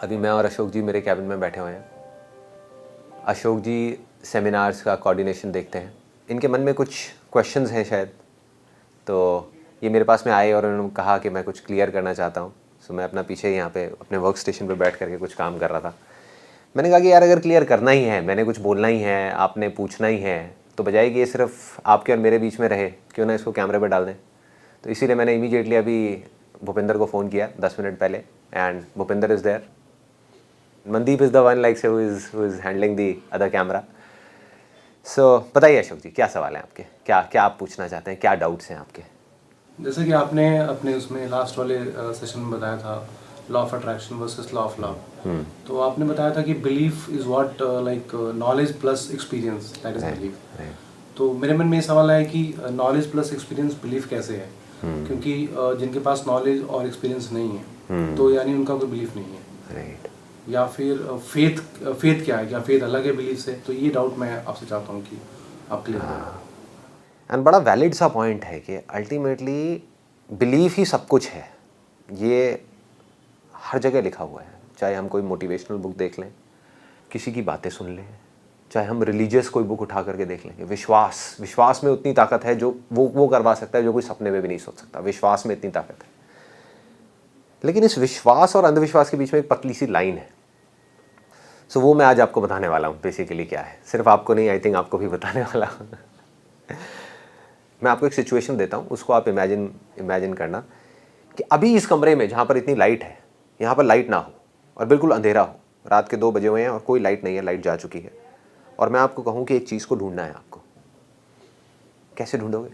अभी मैं और अशोक जी मेरे कैबिन में बैठे हुए हैं। अशोक जी सेमिनार्स का कोऑर्डिनेशन देखते हैं। इनके मन में कुछ क्वेश्चंस हैं शायद, तो ये मेरे पास में आए और उन्होंने कहा कि मैं कुछ क्लियर करना चाहता हूँ। सो मैं अपना पीछे यहाँ पे अपने वर्क स्टेशन पर बैठ करके कुछ काम कर रहा था। मैंने कहा कि यार अगर क्लियर करना ही है, मैंने कुछ बोलना ही है, आपने पूछना ही है, तो बजाय कि ये सिर्फ आपके और मेरे बीच में रहे, क्यों ना इसको कैमरे पर डाल दें। तो इसीलिए मैंने इमीडिएटली अभी भूपिंदर को फ़ोन किया 10 मिनट पहले, and Bhupinder is there. Mandeep is the one like say who is handling the other camera. So बताइए अशोक जी, क्या सवाल है आपके, क्या क्या आप पूछना चाहते हैं, क्या डाउट्स हैं आपके? जैसे कि आपने अपने उसमें लास्ट वाले सेशन में बताया था law of attraction versus law of love, तो आपने बताया था कि belief is what like knowledge plus experience, that is belief. तो मेरे मन में ये सवाल है कि नॉलेज प्लस एक्सपीरियंस बिलीफ कैसे है? क्योंकि जिनके पास नॉलेज और एक्सपीरियंस नहीं है तो यानी उनका कोई बिलीफ नहीं है, राइट। या फिर फेथ क्या है, क्या फेथ अलग है बिलीफ से? तो ये डाउट मैं आपसे चाहता हूँ कि आप क्लियर करें। एंड बड़ा वैलिड सा पॉइंट है कि अल्टीमेटली बिलीफ ही सब कुछ है। ये हर जगह लिखा हुआ है, चाहे हम कोई मोटिवेशनल बुक देख लें, किसी की बातें सुन लें, चाहे हम रिलीजियस कोई बुक उठा करके देख लेंगे। विश्वास में उतनी ताकत है जो वो करवा सकता है जो कोई सपने में भी नहीं सोच सकता। विश्वास में इतनी ताकत है। लेकिन इस विश्वास और अंधविश्वास के बीच में एक पतली सी लाइन है। सो वो मैं आज आपको बताने वाला हूँ बेसिकली क्या है। सिर्फ आपको नहीं, आई थिंक आपको भी बताने वाला हूँ। मैं आपको एक सिचुएशन देता हूँ, उसको आप इमेजिन करना कि अभी इस कमरे में जहाँ पर इतनी लाइट है, यहाँ पर लाइट ना हो और बिल्कुल अंधेरा हो। रात के 2 बजे हुए हैं और कोई लाइट नहीं है, लाइट जा चुकी है। और मैं आपको कहूँ कि एक चीज़ को ढूंढना है आपको। कैसे ढूंढोगे?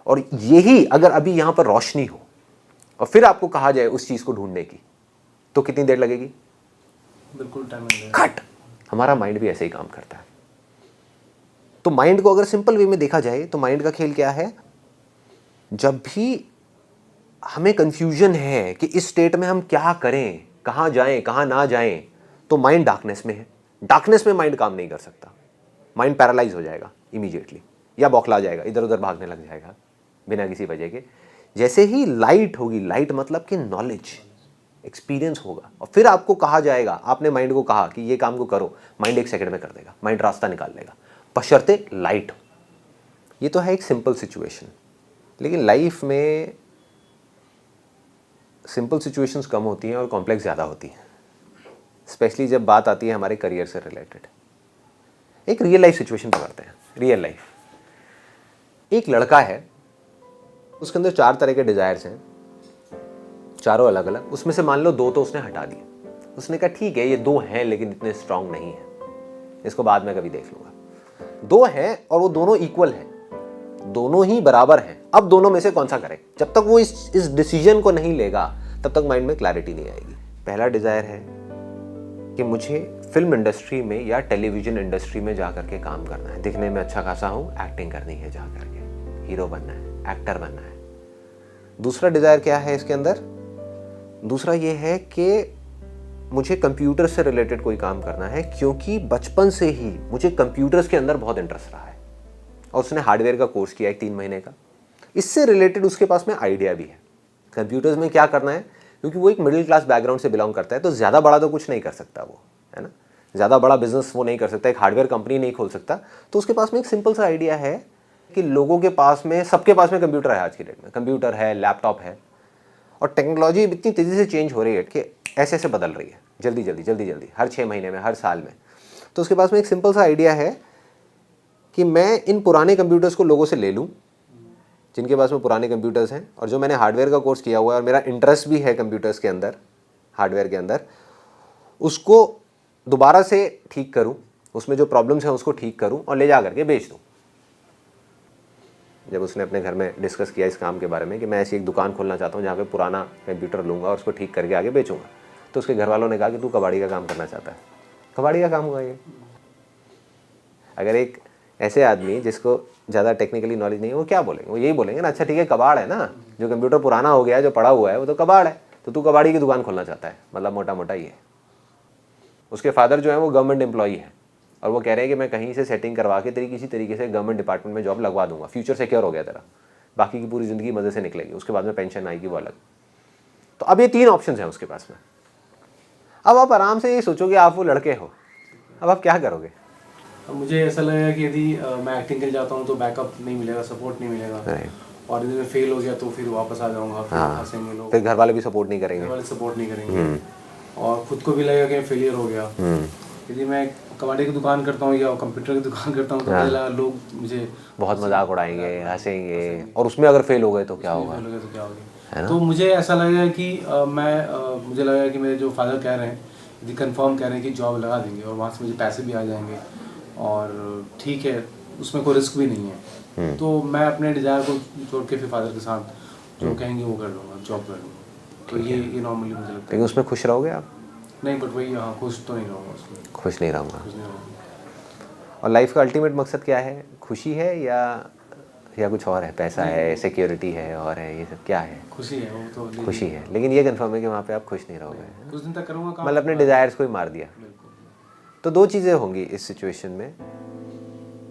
और यही अगर अभी यहाँ पर रोशनी हो और फिर आपको कहा जाए उस चीज़ को ढूंढने की, तो कितनी देर लगेगी? बिल्कुल टाइम लगेगा। खट। हमारा माइंड भी ऐसे ही काम करता है। तो माइंड को अगर सिंपल वे में देखा जाए तो माइंड का खेल क्या है? जब भी हमें कंफ्यूजन है कि इस स्टेट में हम क्या करें, कहाँ जाएं, कहाँ ना जाएं, तो माइंड डार्कनेस में है। डार्कनेस में माइंड काम नहीं कर सकता। माइंड पैरालाइज हो जाएगा इमीडिएटली, या बौखला जाएगा, इधर उधर भागने लग जाएगा बिना किसी वजह के। जैसे ही लाइट होगी, लाइट मतलब कि नॉलेज, एक्सपीरियंस होगा, और फिर आपको कहा जाएगा, आपने माइंड को कहा कि ये काम को करो, माइंड 1 सेकंड में कर देगा, माइंड रास्ता निकाल लेगा, बशर्ते लाइट हो। ये तो है एक सिंपल सिचुएशन। लेकिन लाइफ में सिंपल सिचुएशंस कम होती हैं और कॉम्प्लेक्स ज़्यादा होती हैं, स्पेशली जब बात आती है हमारे करियर से रिलेटेड। एक रियल लाइफ सिचुएशन पकड़ते हैं। रियल लाइफ, एक लड़का है, उसके अंदर 4 तरह के डिज़ायर्स हैं, चारों अलग अलग। उसमें से मान लो 2 तो उसने हटा दिए। उसने कहा ठीक है ये 2 हैं लेकिन इतने स्ट्रांग नहीं है, इसको बाद में कभी देख लूँगा। 2 हैं और वो दोनों इक्वल हैं, दोनों ही बराबर हैं। अब दोनों में से कौन सा करे? जब तक वो इस डिसीजन को नहीं लेगा तब तक माइंड में क्लैरिटी नहीं आएगी। पहला डिज़ायर है कि मुझे फिल्म इंडस्ट्री में या टेलीविजन इंडस्ट्री में जा करके काम करना है, दिखने में अच्छा खासा हूँ, एक्टिंग करनी है, जा करके हीरो बनना है, एक्टर बनना है। दूसरा डिज़ायर क्या है इसके अंदर? दूसरा ये है कि मुझे कंप्यूटर से रिलेटेड कोई काम करना है, क्योंकि बचपन से ही मुझे कंप्यूटर्स के अंदर बहुत इंटरेस्ट रहा है। और उसने हार्डवेयर का कोर्स किया 3 महीने का। इससे रिलेटेड उसके पास में आइडिया भी है कंप्यूटर्स में क्या करना है, क्योंकि वो एक मिडिल क्लास बैकग्राउंड से बिलोंग करता है। तो ज़्यादा बड़ा तो कुछ नहीं कर सकता वो, है ना, ज़्यादा बड़ा बिजनेस वो नहीं कर सकता, एक हार्डवेयर कंपनी नहीं खोल सकता। तो उसके पास में एक सिंपल सा आइडिया है कि लोगों के पास में, सबके पास में कंप्यूटर है आज की डेट में, कंप्यूटर है, लैपटॉप है, और टेक्नोलॉजी इतनी तेज़ी से चेंज हो रही है कि ऐसे ऐसे बदल रही है, जल्दी जल्दी, हर 6 महीने में, हर साल में। तो उसके पास में एक सिंपल सा आइडिया है कि मैं इन पुराने कंप्यूटर्स को लोगों से ले लूँ जिनके पास में पुराने कंप्यूटर्स हैं, और जो मैंने हार्डवेयर का कोर्स किया हुआ है और मेरा इंटरेस्ट भी है कंप्यूटर्स के अंदर, हार्डवेयर के अंदर, उसको दोबारा से ठीक करूं, उसमें जो प्रॉब्लम्स हैं उसको ठीक करूं और ले जा करके बेच दूं। जब उसने अपने घर में डिस्कस किया इस काम के बारे में कि मैं ऐसी एक दुकान खोलना चाहता हूं जहाँ पे पुराना कंप्यूटर लूँगा और उसको ठीक करके आगे बेचूंगा, तो उसके घर वालों ने कहा कि तू कबाड़ी का काम करना चाहता है। कबाड़ी का काम हुआ ये। अगर एक ऐसे आदमी जिसको ज़्यादा टेक्निकली नॉलेज नहीं है, वो क्या बोलेंगे? वो यही बोलेंगे ना, अच्छा ठीक है कबाड़ है ना, जो कंप्यूटर पुराना हो गया है, जो पड़ा हुआ है, वो तो कबाड़ है, तो तू कबाड़ी की दुकान खोलना चाहता है, मतलब मोटा मोटा ये है। उसके फादर जो है वो गवर्नमेंट एम्प्लॉई है और वो कह रहे हैं कि मैं कहीं से सेटिंग करवा के तेरी किसी तरीके से गवर्नमेंट डिपार्टमेंट में जॉब लगवा दूंगा, फ्यूचर सिक्योर हो गया तेरा, बाकी की पूरी ज़िंदगी मज़े से निकलेगी, उसके बाद में पेंशन आएगी वो अलग। तो अब ये 3 ऑप्शन हैं उसके पास में। अब आप आराम से ये सोचो कि आप वो लड़के हो, अब आप क्या करोगे? अब मुझे ऐसा लगेगा कि यदि मैं एक्टिंग के लिए जाता हूँ तो बैकअप नहीं मिलेगा, सपोर्ट नहीं मिलेगा, और यदि मैं फेल हो गया तो फिर वापस आ जाऊँगा, फिर हंसेंगे लोग, फिर घर वाले भी सपोर्ट नहीं करेंगे, घर वाले सपोर्ट नहीं करेंगे, और खुद को भी लगेगा कि मैं फेलियर हो गया। यदि मैं कबाड़ी की दुकान करता हूँ या कंप्यूटर की दुकान करता हूँ तो पहला लोग मुझे बहुत मजाक उड़ाएंगे, हंसेंगे, और उसमें अगर फेल हो गए तो क्या होगा? तो क्या होगा? तो मुझे ऐसा लगेगा कि मुझे लगेगा कि मेरे जो फादर कह रहे हैं, यदि कंफर्म कह रहे हैं कि जॉब लगा देंगे और वहाँ से मुझे पैसे भी आ जाएंगे और ठीक है, उसमें कोई रिस्क भी नहीं है, तो मैं अपने डिज़ायर को छोड़ के फिर फादर के साथ जो कहेंगे वो कर लूँगा, जॉब कर लूँगा। तो ये नॉर्मली मुझे लगता है। लेकिन उसमें खुश रहोगे आप? नहीं, बट वही, हाँ, खुश तो नहीं रहूँगा उसमें, खुश नहीं रहूँगा। खुश नहीं रहूँगा। और लाइफ का अल्टीमेट मकसद क्या है? खुशी है या कुछ और है? पैसा है, सिक्योरिटी है, और है, ये सब क्या है? खुशी है, वो तो खुशी है, लेकिन ये कंफर्म है कि वहाँ पे आप खुश नहीं रहोगे। कुछ दिन तक करूँगा काम, मतलब अपने डिज़ायर्स को ही मार दिया। बिल्कुल। तो 2 चीज़ें होंगी इस सिचुएशन में,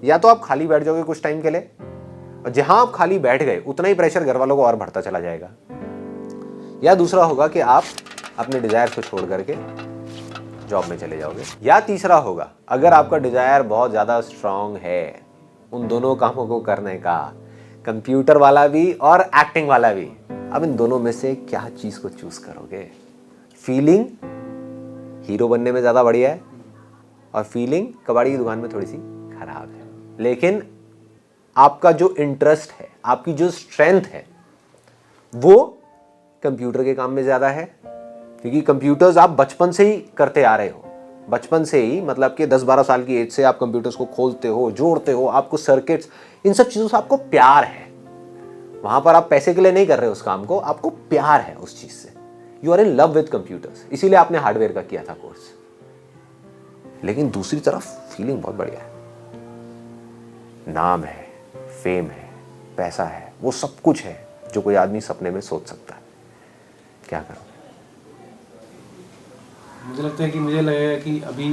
या तो आप खाली बैठ जाओगे कुछ टाइम के लिए, और जहाँ आप खाली बैठ गए उतना ही प्रेशर घर वालों को और बढ़ता चला जाएगा, या दूसरा होगा कि आप अपने डिज़ायर्स को छोड़ करके जॉब में चले जाओगे, या तीसरा होगा, अगर आपका डिज़ायर बहुत ज़्यादा स्ट्रांग है उन दोनों कामों को करने का, कंप्यूटर वाला भी और एक्टिंग वाला भी, अब इन दोनों में से क्या चीज़ को चूज करोगे? फीलिंग हीरो बनने में ज़्यादा बढ़िया है, और फीलिंग कबाड़ी की दुकान में थोड़ी सी खराब है, लेकिन आपका जो इंटरेस्ट है, आपकी जो स्ट्रेंथ है, वो कंप्यूटर के काम में ज़्यादा है, क्योंकि कंप्यूटर्स आप बचपन से ही करते आ रहे हो। बचपन से ही, मतलब कि 10-12 साल की एज से आप कंप्यूटर्स को खोलते हो, जोड़ते हो, आपको सर्किट्स, इन सब चीज़ों से आपको प्यार है। वहाँ पर आप पैसे के लिए नहीं कर रहे हो उस काम को, आपको प्यार है उस चीज़ से। You are in love with computers, इसीलिए आपने हार्डवेयर का किया था कोर्स। लेकिन दूसरी तरफ फीलिंग बहुत बढ़िया है, नाम है, फेम है, पैसा है, वो सब कुछ है जो कोई आदमी सपने में सोच सकता है। क्या करोगे? मुझे लगता है कि मुझे लगेगा कि अभी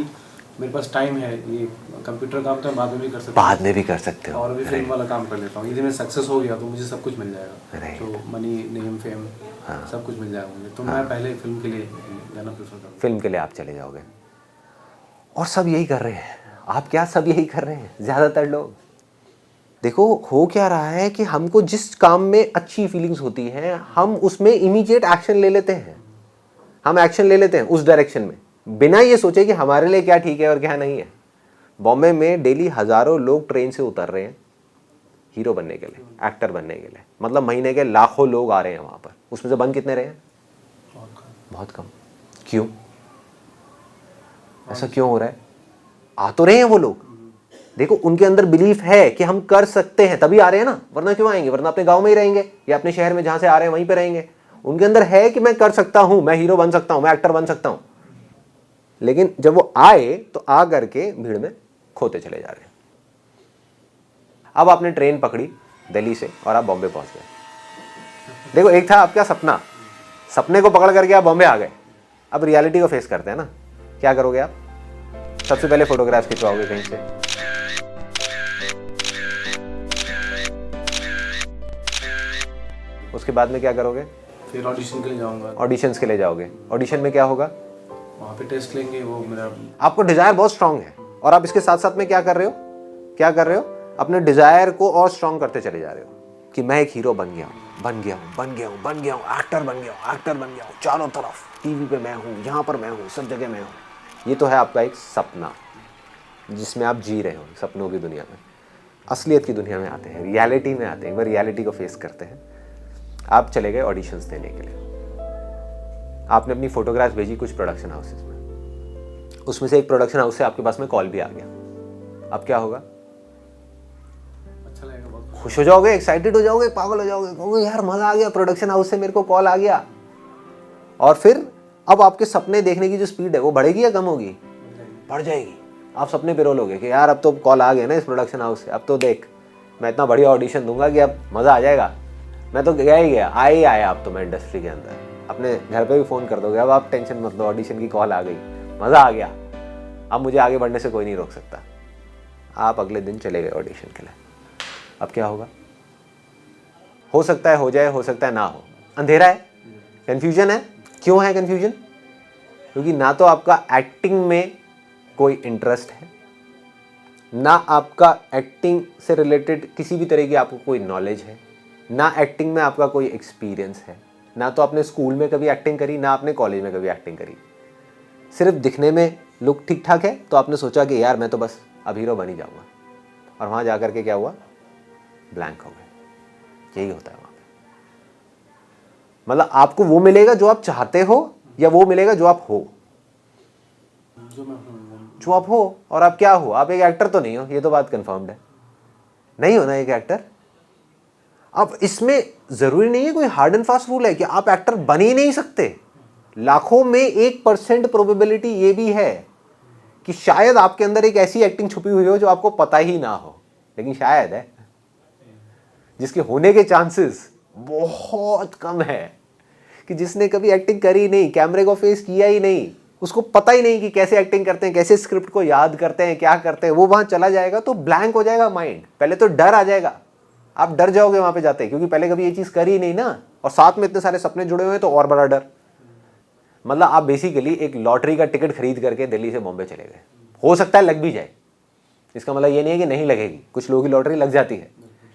मेरे पास टाइम है, ये कंप्यूटर काम तो मैं बाद में भी कर सकता हूँ, बाद में भी कर सकते हो, और भी फिल्म वाला काम कर लेता हूँ। यदि मैं सक्सेस हो गया तो मुझे सब कुछ मिल जाएगा, Right. जो मनी, नेम, फेम, सब कुछ मिल जाएगा मुझे। तो मैं पहले फिल्म के लिए जाना प्रेफर करूँगा। फिल्म के लिए आप चले जाओगे, और सब यही कर रहे हैं। आप क्या, सब यही कर रहे हैं ज़्यादातर लोग। देखो हो क्या रहा है कि हमको जिस काम में अच्छी फीलिंग्स होती हैं, हम उसमें इमीडिएट एक्शन ले लेते हैं, हम एक्शन ले लेते हैं उस डायरेक्शन में, बिना ये सोचे कि हमारे लिए क्या ठीक है और क्या नहीं है। बॉम्बे में डेली हज़ारों लोग ट्रेन से उतर रहे हैं हीरो बनने के लिए, एक्टर बनने के लिए, मतलब महीने के लाखों लोग आ रहे हैं वहाँ पर, उसमें से बन कितने रहे हैं? बहुत कम। क्यों? ऐसा क्यों हो रहा है? आ तो रहे हैं वो लोग, देखो उनके अंदर बिलीफ है कि हम कर सकते हैं, तभी आ रहे हैं ना, वरना क्यों आएंगे? वरना अपने गांव में ही रहेंगे या अपने शहर में जहां से आ रहे हैं वहीं पे रहेंगे। उनके अंदर है कि मैं कर सकता हूं, मैं हीरो बन सकता हूं, मैं एक्टर बन सकता हूं। लेकिन जब वो आए तो आ करके भीड़ में खोते चले जा रहे हैं। अब आपने ट्रेन पकड़ी दिल्ली से और आप बॉम्बे पहुंच गए। देखो एक था आपका सपना, सपने को पकड़ करके आप बॉम्बे आ गए। अब रियलिटी को फेस करते हैं ना, क्या करोगे आप? सबसे पहले फोटोग्राफ खिंचवाओगे कहीं से, उसके बाद में क्या करोगे? फिर ऑडिशन के लिए जाऊँगा। ऑडिशंस के लिए जाओगे। ऑडिशन में क्या होगा? वहाँ पे टेस्ट लेंगे, वो मेरा, आपको डिजायर बहुत स्ट्रांग है, और आप इसके साथ साथ में क्या कर रहे हो? क्या कर रहे हो? अपने डिजायर को और स्ट्रांग करते चले जा रहे हो कि मैं एक हीरो बन गया हूँ, बन गया हूँ, बन गया हूँ, बन गया हूँ, एक्टर बन गया हूँ, एक्टर बन गया हूँ, चारों तरफ टीवी पे मैं हूँ, यहाँ पर मैं हूँ, सब जगह मैं हूँ। ये तो है आपका एक सपना जिसमें आप जी रहे हो, सपनों की दुनिया में। असलियत की दुनिया में आते हैं, रियलिटी में आते हैं, एक बार रियलिटी को फेस करते हैं। आप चले गए ऑडिशंस देने के लिए, आपने अपनी फोटोग्राफ्स भेजी कुछ प्रोडक्शन हाउसेस में, उसमें से एक प्रोडक्शन हाउस से आपके पास में कॉल भी आ गया। अब क्या होगा? अच्छा लगेगा, बहुत खुश हो जाओगे, एक्साइटेड हो जाओगे, पागल हो जाओगे, कहोगे यार मजा आ गया, प्रोडक्शन हाउस से मेरे को कॉल आ गया। और फिर अब आपके सपने देखने की जो स्पीड है वो बढ़ेगी या कम होगी? बढ़ जाएगी। आप सपने पिरोलोगे कि यार अब तो कॉल आ गया ना इस प्रोडक्शन हाउस से, अब तो देख मैं इतना बढ़िया ऑडिशन दूंगा कि अब मज़ा आ जाएगा। मैं तो गया ही गया, आए ही आया अब तो मैं इंडस्ट्री के अंदर। अपने घर पे भी फ़ोन कर दोगे, अब आप टेंशन मत लो, ऑडिशन की कॉल आ गई, मज़ा आ गया, अब मुझे आगे बढ़ने से कोई नहीं रोक सकता। आप अगले दिन चले गए ऑडिशन के लिए। अब क्या होगा? हो सकता है हो जाए, हो सकता है ना हो, अंधेरा है, कन्फ्यूजन है। क्यों है कन्फ्यूजन? क्योंकि ना तो आपका एक्टिंग में कोई इंटरेस्ट है, ना आपका एक्टिंग से रिलेटेड किसी भी तरह की आपको कोई नॉलेज है, ना एक्टिंग में आपका कोई एक्सपीरियंस है, ना तो आपने स्कूल में कभी एक्टिंग करी, ना आपने कॉलेज में कभी एक्टिंग करी। सिर्फ दिखने में लुक ठीक ठाक है तो आपने सोचा कि यार मैं तो बस अब हीरो बन ही जाऊँगा, और वहाँ जा कर के क्या हुआ? ब्लैंक हो गए। यही होता है वहाँ पे। मतलब आपको वो मिलेगा जो आप चाहते हो, या वो मिलेगा जो आप हो? जो आप हो। और आप क्या हो? आप एक एक्टर तो नहीं हो, ये तो बात कंफर्म्ड है। नहीं हो ना एक एक्टर। अब इसमें जरूरी नहीं है कोई हार्ड एंड फास्ट रूल है कि आप एक्टर बन ही नहीं सकते। लाखों में 1% प्रोबेबिलिटी ये भी है कि शायद आपके अंदर एक ऐसी एक्टिंग छुपी हुई हो जो आपको पता ही ना हो, लेकिन शायद है, जिसके होने के चांसेस बहुत कम है। कि जिसने कभी एक्टिंग करी नहीं, कैमरे को फेस किया ही नहीं, उसको पता ही नहीं कि कैसे एक्टिंग करते हैं, कैसे स्क्रिप्ट को याद करते हैं, क्या करते हैं, वो वहां चला जाएगा तो ब्लैंक हो जाएगा माइंड। पहले तो डर आ जाएगा, आप डर जाओगे वहां पे जाते, क्योंकि पहले कभी ये चीज करी ही नहीं ना, और साथ में इतने सारे सपने जुड़े हुए हैं तो और बड़ा डर। मतलब आप बेसिकली एक लॉटरी का टिकट खरीद करके दिल्ली से बॉम्बे चले गए। हो सकता है लग भी जाए, इसका मतलब ये नहीं है कि नहीं लगेगी। कुछ लोगों की लॉटरी लग जाती है,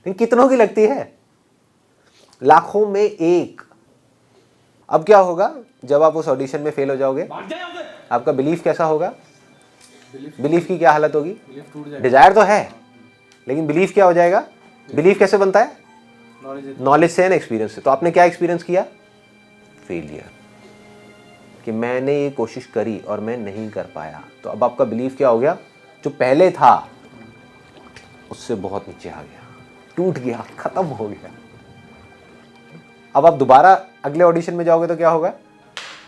लेकिन कितनों की लगती है? लाखों में एक। अब क्या होगा जब आप उस ऑडिशन में फेल हो जाओगे? आपका बिलीफ कैसा होगा? बिलीफ की क्या हालत होगी? डिजायर तो है, लेकिन बिलीफ क्या हो जाएगा? बिलीफ कैसे बनता है? नॉलेज से एंड एक्सपीरियंस से। तो आपने क्या एक्सपीरियंस किया? फेलियर, कि मैंने ये कोशिश करी और मैं नहीं कर पाया। तो अब आपका बिलीफ क्या हो गया? जो पहले था उससे बहुत नीचे आ गया, टूट गया, खत्म हो गया। अब आप दोबारा अगले ऑडिशन में जाओगे तो क्या होगा?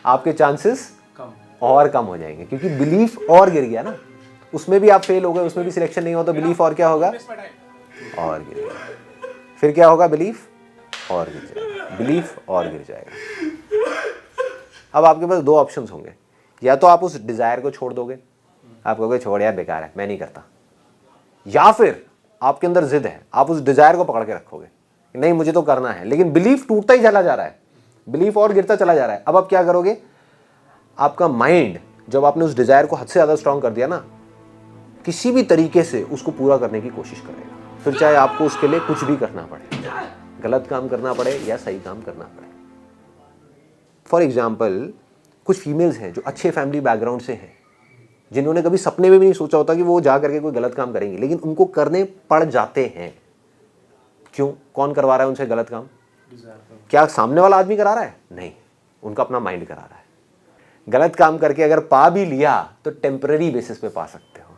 आपके चांसेस और कम हो जाएंगे, क्योंकि बिलीफ और गिर गया ना। उसमें भी आप फेल हो गए, उसमें भी सिलेक्शन नहीं हो, तो बिलीफ और क्या होगा? और गिर गया। फिर क्या होगा? बिलीफ और गिर जाएगा, बिलीफ और गिर जाएगा। अब आपके पास दो ऑप्शंस होंगे, या तो आप उस डिजायर को छोड़ दोगे, आप कहोगे छोड़ यार बेकार है, मैं नहीं करता, या फिर आपके अंदर जिद है, आप उस डिजायर को पकड़ के रखोगे, नहीं मुझे तो करना है, लेकिन बिलीफ टूटता ही चला जा रहा है, बिलीफ और गिरता चला जा रहा है। अब आप क्या करोगे? आपका माइंड, जब आपने उस डिजायर को हद से ज्यादा स्ट्रांग कर दिया ना, किसी भी तरीके से उसको पूरा करने की कोशिश करेगा। फिर चाहे आपको उसके लिए कुछ भी करना पड़े, गलत काम करना पड़े या सही काम करना पड़े। फॉर एग्जाम्पल, कुछ फीमेल्स हैं जो अच्छे फैमिली बैकग्राउंड से हैं, जिन्होंने कभी सपने में भी नहीं सोचा होता कि वो जा करके कोई गलत काम करेंगे, लेकिन उनको करने पड़ जाते हैं। क्यों? कौन करवा रहा है उनसे गलत काम? क्या सामने वाला आदमी करा रहा है? नहीं, उनका अपना माइंड करा रहा है। गलत काम करके अगर पा भी लिया तो टेम्पररी बेसिस पे पा सकते हो,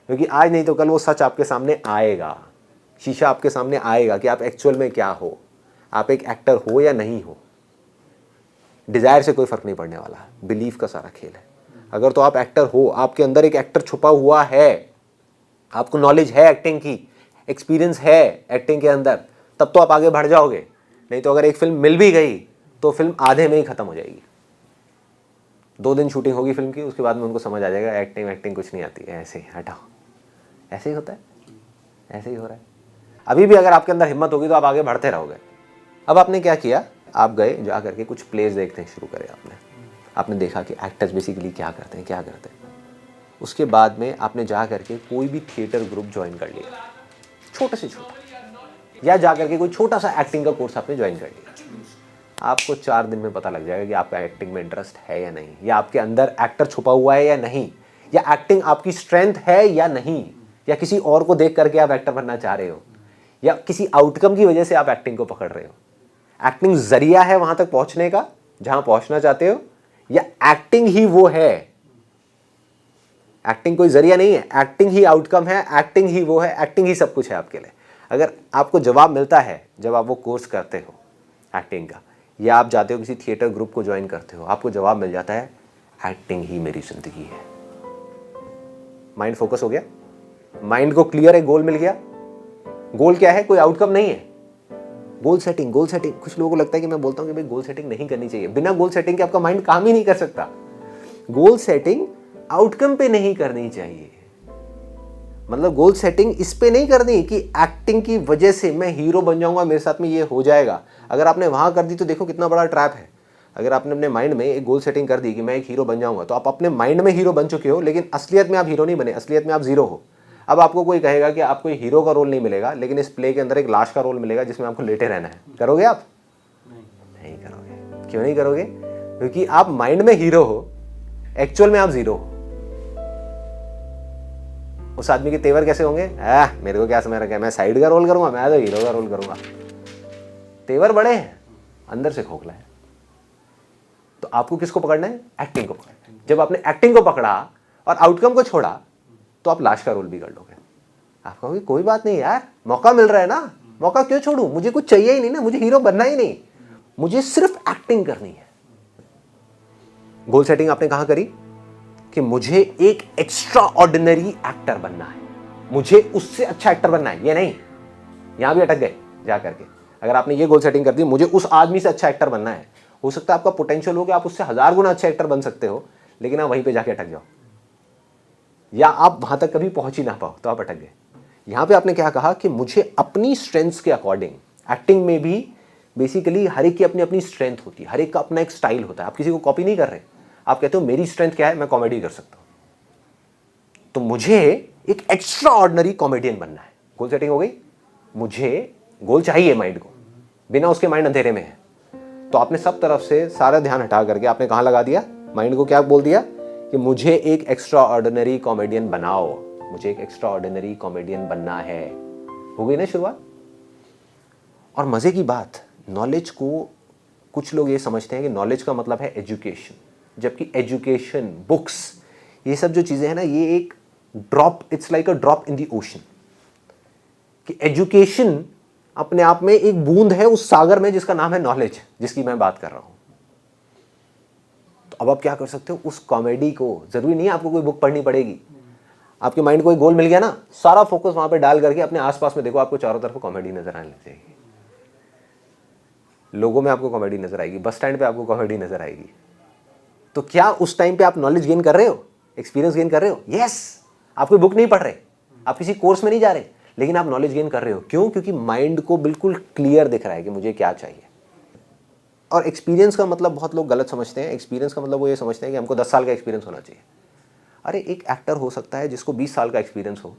क्योंकि आज नहीं तो कल वो सच आपके सामने आएगा, शीशा आपके सामने आएगा कि आप एक्चुअल में क्या हो, आप एक एक्टर हो या नहीं हो। डिजायर से कोई फर्क नहीं पड़ने वाला, बिलीफ का सारा खेल है। अगर तो आप एक्टर हो, आपके अंदर एक एक्टर छुपा हुआ है, आपको नॉलेज है एक्टिंग की, एक्सपीरियंस है एक्टिंग के अंदर, तब तो आप आगे बढ़ जाओगे। नहीं तो अगर एक फिल्म मिल भी गई तो फिल्म आधे में ही खत्म हो जाएगी। 2 दिन शूटिंग होगी फिल्म की, उसके बाद में उनको समझ आ जाएगा एक्टिंग कुछ नहीं आती है, ऐसे ही हटाओ। ऐसे ही होता है, ऐसे ही हो रहा है। अभी भी अगर आपके अंदर हिम्मत होगी तो आप आगे बढ़ते रहोगे। अब आपने क्या किया? आप गए जा करके कुछ प्लेस देखते शुरू करे आपने देखा कि एक्टर्स बेसिकली क्या करते हैं। उसके बाद में आपने जा करके कोई भी थिएटर ग्रुप ज्वाइन कर लिया, छोटे से छोटा, या जा करके कोई छोटा सा एक्टिंग का कोर्स आपने ज्वाइन कर लिया। आपको 4 दिन में पता लग जाएगा कि आपका एक्टिंग में इंटरेस्ट है या नहीं, या आपके अंदर एक्टर छुपा हुआ है या नहीं, या एक्टिंग आपकी स्ट्रेंथ है या नहीं, या किसी और को देख करके आप एक्टर बनना चाह रहे हो, या किसी आउटकम की वजह से आप एक्टिंग को पकड़ रहे हो। एक्टिंग जरिया है वहां तक पहुंचने का जहां पहुंचना चाहते हो, या एक्टिंग ही वो है? एक्टिंग कोई जरिया नहीं है, एक्टिंग ही आउटकम है, एक्टिंग ही वो है, एक्टिंग ही सब कुछ है आपके लिए। अगर आपको जवाब मिलता है जब आप वो कोर्स करते हो एक्टिंग का, या आप जाते हो किसी थिएटर ग्रुप को ज्वाइन करते हो, आपको जवाब मिल जाता है एक्टिंग ही मेरी जिंदगी है। माइंड फोकस हो गया, माइंड को क्लियर है, गोल मिल गया। गोल क्या है? कोई आउटकम नहीं है। गोल सेटिंग कुछ लोगों को लगता है कि मैं बोलता हूं कि भाई गोल सेटिंग नहीं करनी चाहिए। बिना गोल सेटिंग के आपका माइंड काम ही नहीं कर सकता। गोल सेटिंग आउटकम पे नहीं करनी चाहिए। मतलब गोल सेटिंग इस पे नहीं करनी कि एक्टिंग की वजह से मैं हीरो बन जाऊंगा, मेरे साथ में ये हो जाएगा। अगर आपने वहां कर दी तो देखो कितना बड़ा ट्रैप है। अगर आपने अपने माइंड में एक गोल सेटिंग कर दी कि मैं एक हीरो बन जाऊंगा, तो आप अपने माइंड में हीरो बन चुके हो, लेकिन असलियत में आप हीरो नहीं बने, असलियत में आप जीरो हो। अब आपको कोई कहेगा कि आपको हीरो का रोल नहीं मिलेगा, लेकिन इस प्ले के अंदर एक लाश का रोल मिलेगा जिसमें आपको लेटे रहना है, करोगे आप? नहीं करोगे। क्यों नहीं करोगे? क्योंकि आप माइंड में हीरो हो, एक्चुअल में आप जीरो हो। उस आदमी के तेवर कैसे होंगे? मेरे को क्या समझ रखा है, मैं साइड का रोल करूंगा, मैं तो हीरो का रोल करूंगा। तेवर बड़े हैं, अंदर से खोखला है। तो आपको किसको पकड़ना है? एक्टिंग को पकड़ना है। जब आपने एक्टिंग को पकड़ा और आउटकम को छोड़ा, तो आप लाश का रोल भी कर लोगे। आप कहोगे कोई बात नहीं यार, मौका मिल रहा है ना, मौका क्यों छोड़ूं, मुझे कुछ चाहिए ही नहीं ना, मुझे हीरो बनना ही नहीं, मुझे सिर्फ एक्टिंग करनी है। गोल सेटिंग आपने कहां करी? कि मुझे एक एक्स्ट्रा ऑर्डिनरी एक्टर बनना है, मुझे उससे अच्छा एक्टर बनना है। ये नहीं, यहां भी अटक गए जा करके। अगर आपने ये गोल सेटिंग कर दी, मुझे उस आदमी से अच्छा एक्टर बनना है, हो सकता है आपका पोटेंशियल हो कि आप उससे 1000 गुना अच्छा एक्टर बन सकते हो, लेकिन आप वहीं पे जाके अटक जाओ, या आप वहां तक कभी पहुंच ही ना पाओ, तो आप अटक गए। यहां पे आपने क्या कहा कि मुझे अपनी स्ट्रेंथ्स के अकॉर्डिंग, एक्टिंग में भी बेसिकली हर एक की अपनी अपनी स्ट्रेंथ होती है, हर एक का अपना एक स्टाइल होता है। आप किसी को कॉपी नहीं कर रहे, आप कहते हो मेरी स्ट्रेंथ क्या है, मैं कॉमेडी कर सकता हूं, तो मुझे एक एक्स्ट्रा ऑर्डिनरी कॉमेडियन बनना है। गोल सेटिंग हो गई। मुझे गोल चाहिए माइंड को, बिना उसके माइंड अंधेरे में है। तो आपने सब तरफ से सारा ध्यान हटा करके आपने कहां लगा दिया? माइंड को क्या बोल दिया? कि मुझे एक एक्स्ट्रा ऑर्डिनरी कॉमेडियन बनाओ, मुझे एक एक्स्ट्रा ऑर्डिनरी कॉमेडियन बनना है। हो गई ना शुरुआत? और मजे की बात, नॉलेज को कुछ लोग ये समझते हैं कि नॉलेज का मतलब है एजुकेशन, जबकि एजुकेशन, बुक्स, ये सब जो चीजें हैं ना, ये एक drop, it's like a drop in the ocean. कि एजुकेशन अपने आप में एक बूंद है उस सागर में जिसका नाम है नॉलेज, जिसकी मैं बात कर रहा हूं। तो अब आप क्या कर सकते हो? उस कॉमेडी को, जरूरी नहीं है आपको कोई बुक पढ़नी पड़ेगी, आपके माइंड को एक गोल मिल गया ना, सारा फोकस वहां पे डाल करके अपने आसपास में देखो, आपको चारों तरफ कॉमेडी नजर आने लग जाएगी। लोगों में आपको कॉमेडी नजर आएगी, बस स्टैंड पे आपको कॉमेडी नजर आएगी। तो क्या उस टाइम पे आप नॉलेज गेन कर रहे हो, एक्सपीरियंस गेन कर रहे हो? यस। आप कोई बुक नहीं पढ़ रहे, आप किसी कोर्स में नहीं जा रहे, लेकिन आप नॉलेज गेन कर रहे हो। क्यों? क्योंकि माइंड को बिल्कुल क्लियर दिख रहा है कि मुझे क्या चाहिए। और एक्सपीरियंस का मतलब बहुत लोग गलत समझते हैं। एक्सपीरियंस का मतलब वो ये समझते हैं कि हमको 10 साल का एक्सपीरियंस होना चाहिए। अरे एक एक्टर हो सकता है जिसको 20 साल का एक्सपीरियंस हो,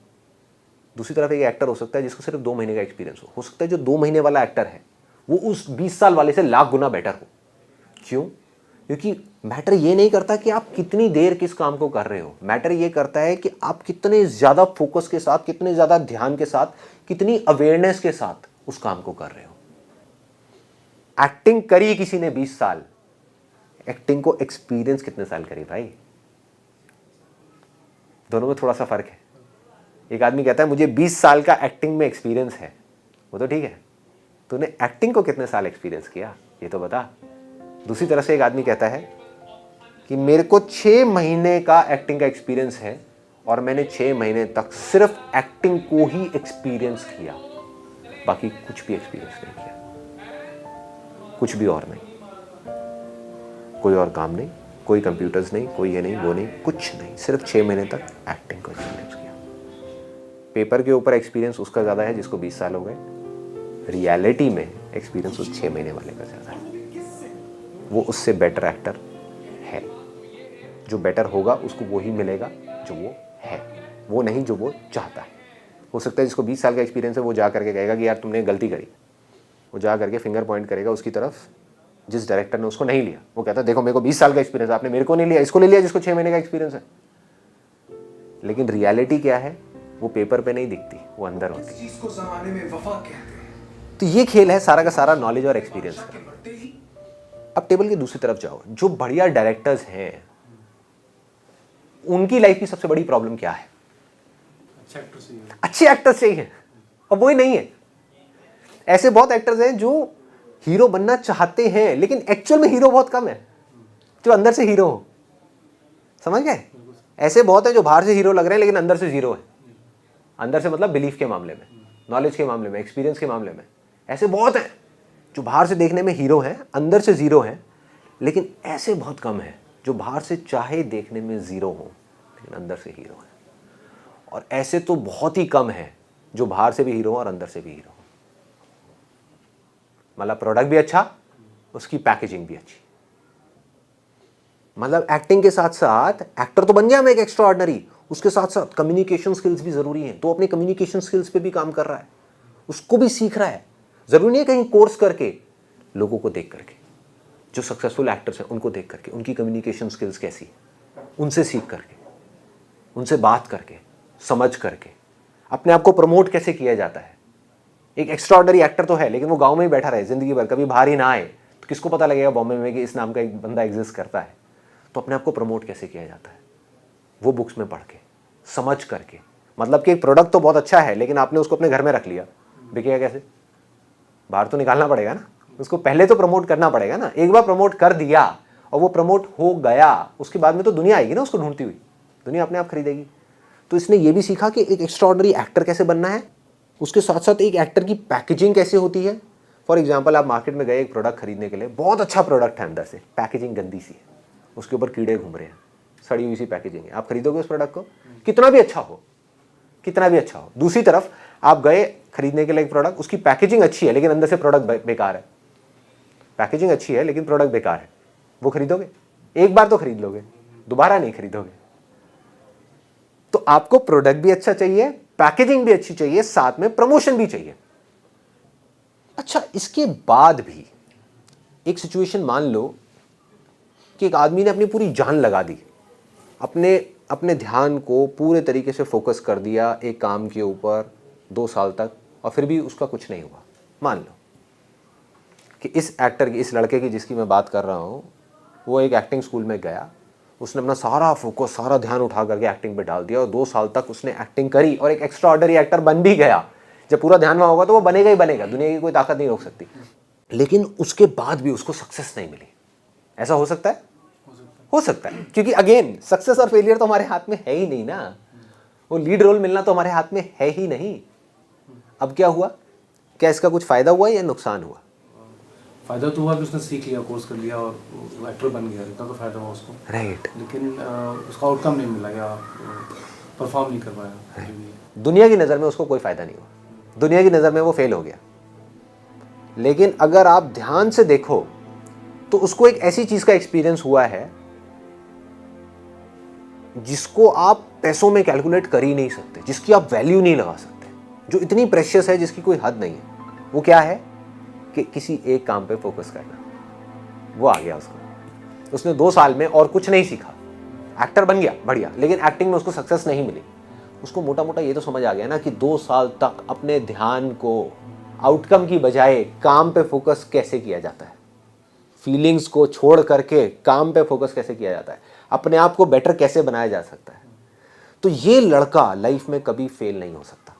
दूसरी तरफ एक एक्टर हो सकता है जिसको सिर्फ 2 महीने का एक्सपीरियंस हो सकता है जो 2 महीने वाला एक्टर है वो उस 20 साल वाले से लाख गुना बेटर हो। क्यों? क्योंकि मैटर ये नहीं करता कि आप कितनी देर किस काम को कर रहे हो, मैटर ये करता है कि आप कितने ज़्यादा फोकस के साथ, कितने ज़्यादा ध्यान के साथ, कितनी अवेयरनेस के साथ उस काम को कर रहे हो। एक्टिंग करी किसी ने 20 साल, एक्टिंग को एक्सपीरियंस कितने साल करी भाई? दोनों में थोड़ा सा फर्क है। एक आदमी कहता है मुझे 20 साल का एक्टिंग में एक्सपीरियंस है, वो तो ठीक है, तूने एक्टिंग को कितने साल एक्सपीरियंस किया ये तो बता। दूसरी तरफ से एक आदमी कहता है कि मेरे को 6 महीने का एक्टिंग का एक्सपीरियंस है और मैंने 6 महीने तक सिर्फ एक्टिंग को ही एक्सपीरियंस किया, बाकी कुछ भी एक्सपीरियंस नहीं किया, कुछ भी और नहीं, कोई और काम नहीं, कोई कंप्यूटर्स नहीं, कोई ये नहीं वो नहीं, कुछ नहीं, सिर्फ 6 महीने तक एक्टिंग को एक्सपीरियंस किया। पेपर के ऊपर एक्सपीरियंस उसका ज़्यादा है जिसको 20 साल हो गए, रियलिटी में एक्सपीरियंस उस 6 महीने वाले का ज़्यादा है। वो उससे बेटर एक्टर है। जो बेटर होगा उसको वो ही मिलेगा जो वो है, वो नहीं जो वो चाहता है। हो सकता है जिसको 20 साल का एक्सपीरियंस है वो जा करके कहेगा कि यार तुमने गलती करी, वो जा करके फिंगर पॉइंट करेगा उसकी तरफ जिस डायरेक्टर ने उसको नहीं लिया। वो कहता है देखो मेरे को 20 साल का एक्सपीरियंस, आपने मेरे को नहीं लिया, इसको ले लिया जिसको 6 महीने का एक्सपीरियंस है। लेकिन रियलिटी क्या है वो पेपर पे नहीं दिखती, वो अंदर होती है। चीज को जमाने में वफा कहते हैं। तो ये खेल है सारा का सारा नॉलेज और एक्सपीरियंस का। अब टेबल की दूसरी तरफ जाओ, जो बढ़िया डायरेक्टर्स हैं उनकी लाइफ की सबसे बड़ी प्रॉब्लम क्या है? अच्छे एक्टर्स चाहिए, और वही नहीं है। ऐसे बहुत एक्टर्स हैं जो हीरो बनना चाहते हैं लेकिन एक्चुअल में हीरो बहुत कम है जो अंदर से हीरो हो। समझ गए? ऐसे बहुत हैं जो बाहर से हीरो लग रहे हैं लेकिन अंदर से जीरो है। अंदर से मतलब बिलीफ के मामले में, नॉलेज के मामले में, एक्सपीरियंस के मामले में। ऐसे बहुत हैं जो बाहर से देखने में हीरो हैं, अंदर से जीरो हैं। लेकिन ऐसे बहुत कम हैं जो बाहर से चाहे देखने में जीरो हो लेकिन अंदर से हीरो हैं। और ऐसे तो बहुत ही कम हैं जो बाहर से भी हीरो और अंदर से भी हीरो। मतलब प्रोडक्ट भी अच्छा, उसकी पैकेजिंग भी अच्छी। मतलब एक्टिंग के साथ साथ एक्टर तो बन गया मैं एक एक्स्ट्रा ऑर्डिनरी, उसके साथ साथ कम्युनिकेशन स्किल्स भी ज़रूरी हैं। तो अपने कम्युनिकेशन स्किल्स पे भी काम कर रहा है, उसको भी सीख रहा है। ज़रूरी नहीं है कहीं कोर्स करके, लोगों को देख करके, जो सक्सेसफुल एक्टर्स हैं उनको देख करके, उनकी कम्युनिकेशन स्किल्स कैसी है, उनसे सीख करके, उनसे बात करके, समझ करके अपने आप को प्रमोट कैसे किया जाता है। एक एक्स्ट्रा ऑर्डिनरी एक्टर तो है, लेकिन वो गाँव में ही बैठा रहे ज़िंदगी भर, कभी बाहर ही ना आए, तो किसको पता लगेगा बॉम्बे में कि इस नाम का एक बंदा एग्जिस्ट करता है। तो अपने आप को प्रमोट कैसे किया जाता है, वो बुक्स में पढ़ के, समझ करके। मतलब कि एक प्रोडक्ट तो बहुत अच्छा है, लेकिन आपने उसको अपने घर में रख लिया, बिकेगा कैसे? बाहर तो निकालना पड़ेगा ना, उसको पहले तो प्रमोट करना पड़ेगा ना। एक बार प्रमोट कर दिया और वो प्रमोट हो गया, उसके बाद में तो दुनिया आएगी ना उसको ढूंढती हुई, दुनिया अपने आप खरीदेगी। तो इसने ये भी सीखा कि एक एक्स्ट्रा ऑर्डिनरी एक्टर कैसे बनना है, उसके साथ साथ एक एक्टर की पैकेजिंग कैसे होती है। फॉर एग्जाम्पल, आप मार्केट में गए एक प्रोडक्ट खरीदने के लिए, बहुत अच्छा प्रोडक्ट है, अंदर से पैकेजिंग गंदी सी है, उसके ऊपर कीड़े घूम रहे हैं, सड़ी हुई सी पैकेजिंग है, आप खरीदोगे उस प्रोडक्ट को? कितना भी अच्छा हो, कितना भी अच्छा हो। दूसरी तरफ आप गए खरीदने के लिए एक प्रोडक्ट, उसकी पैकेजिंग अच्छी है लेकिन अंदर से प्रोडक्ट बेकार है। पैकेजिंग अच्छी है लेकिन प्रोडक्ट बेकार है, वो खरीदोगे? एक बार तो खरीद लोगे, दोबारा नहीं खरीदोगे। तो आपको प्रोडक्ट भी अच्छा चाहिए, पैकेजिंग भी अच्छी चाहिए, साथ में प्रमोशन भी चाहिए। अच्छा, इसके बाद भी एक सिचुएशन मान लो कि एक आदमी ने अपनी पूरी जान लगा दी, अपने ध्यान को पूरे तरीके से फोकस कर दिया एक काम के ऊपर 2 साल तक, और फिर भी उसका कुछ नहीं हुआ। मान लो कि इस एक्टर की, इस लड़के की जिसकी मैं बात कर रहा हूँ, वो एक एक्टिंग स्कूल में गया, उसने अपना सारा फोकस, सारा ध्यान उठा करके एक्टिंग पे डाल दिया और 2 साल तक उसने एक्टिंग करी और एक एक्स्ट्रा ऑर्डिनरी एक्टर बन भी गया। जब पूरा ध्यान वहाँ होगा तो वो बनेगा ही बनेगा, दुनिया की कोई ताकत नहीं रोक सकती। लेकिन उसके बाद भी उसको सक्सेस नहीं मिली। ऐसा हो सकता है? हो सकता है, क्योंकि अगेन सक्सेस और फेलियर तो हमारे हाथ में है ही नहीं ना, वो लीड रोल मिलना तो हमारे हाथ में है ही नहीं। अब क्या हुआ? क्या इसका कुछ फायदा हुआ या नुकसान हुआ? फायदा तो हुआ कि उसने सीख लिया, कोर्स कर लिया और एक्टर बन गया, इतना तो फायदा हुआ उसको। राइट। लेकिन उसका आउटकम नहीं मिला या परफॉर्म नहीं कर पाया। दुनिया की नज़र में उसको कोई फायदा नहीं हुआ, दुनिया की नज़र में वो फेल हो गया। लेकिन अगर आप ध्यान से देखो तो उसको एक ऐसी चीज का एक्सपीरियंस हुआ है जिसको आप पैसों में कैलकुलेट कर ही नहीं सकते, जिसकी आप वैल्यू नहीं लगा सकते, जो इतनी प्रेशियस है, जिसकी कोई हद नहीं है। वो क्या है कि किसी एक काम पे फोकस करना। वो आ गया उसको, उसने 2 साल में और कुछ नहीं सीखा, एक्टर बन गया बढ़िया, लेकिन एक्टिंग में उसको सक्सेस नहीं मिली। उसको मोटा मोटा ये तो समझ आ गया ना कि 2 साल तक अपने ध्यान को आउटकम की बजाय काम पे फोकस कैसे किया जाता है, फीलिंग्स को छोड़ करके काम पे फोकस कैसे किया जाता है, अपने आप को बेटर कैसे बनाया जा सकता है। तो ये लड़का लाइफ में कभी फेल नहीं हो सकता,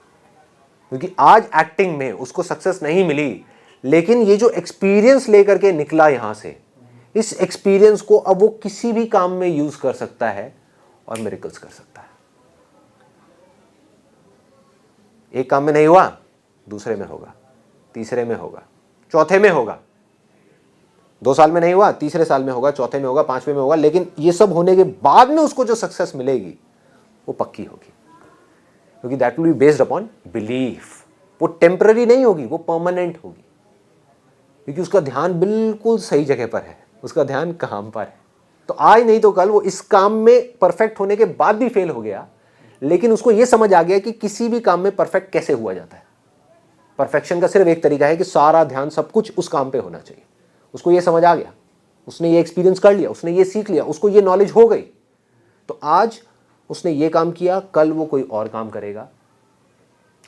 क्योंकि आज एक्टिंग में उसको सक्सेस नहीं मिली, लेकिन ये जो एक्सपीरियंस लेकर के निकला यहां से, इस एक्सपीरियंस को अब वो किसी भी काम में यूज कर सकता है और मिरेकल्स कर सकता है। एक काम में नहीं हुआ, दूसरे में होगा, तीसरे में होगा, चौथे में होगा। 2 साल में नहीं हुआ, तीसरे साल में होगा, चौथे में होगा, 5वें में होगा। लेकिन ये सब होने के बाद में उसको जो सक्सेस मिलेगी वो पक्की होगी, क्योंकि that will be based upon belief. वो टेम्पररी नहीं होगी, वो परमानेंट होगी, क्योंकि उसका ध्यान बिल्कुल सही जगह पर है, उसका ध्यान काम पर है। तो आज नहीं तो कल वो इस काम में परफेक्ट होने के बाद भी फेल हो गया, लेकिन उसको ये समझ आ गया कि किसी भी काम में परफेक्ट कैसे हुआ जाता है। परफेक्शन का सिर्फ एक तरीका है कि सारा ध्यान, सब कुछ उस काम पे होना चाहिए। उसको ये समझ आ गया, उसने ये एक्सपीरियंस कर लिया, उसने ये सीख लिया, उसको ये नॉलेज हो गई। तो आज उसने ये काम किया, कल वो कोई और काम करेगा,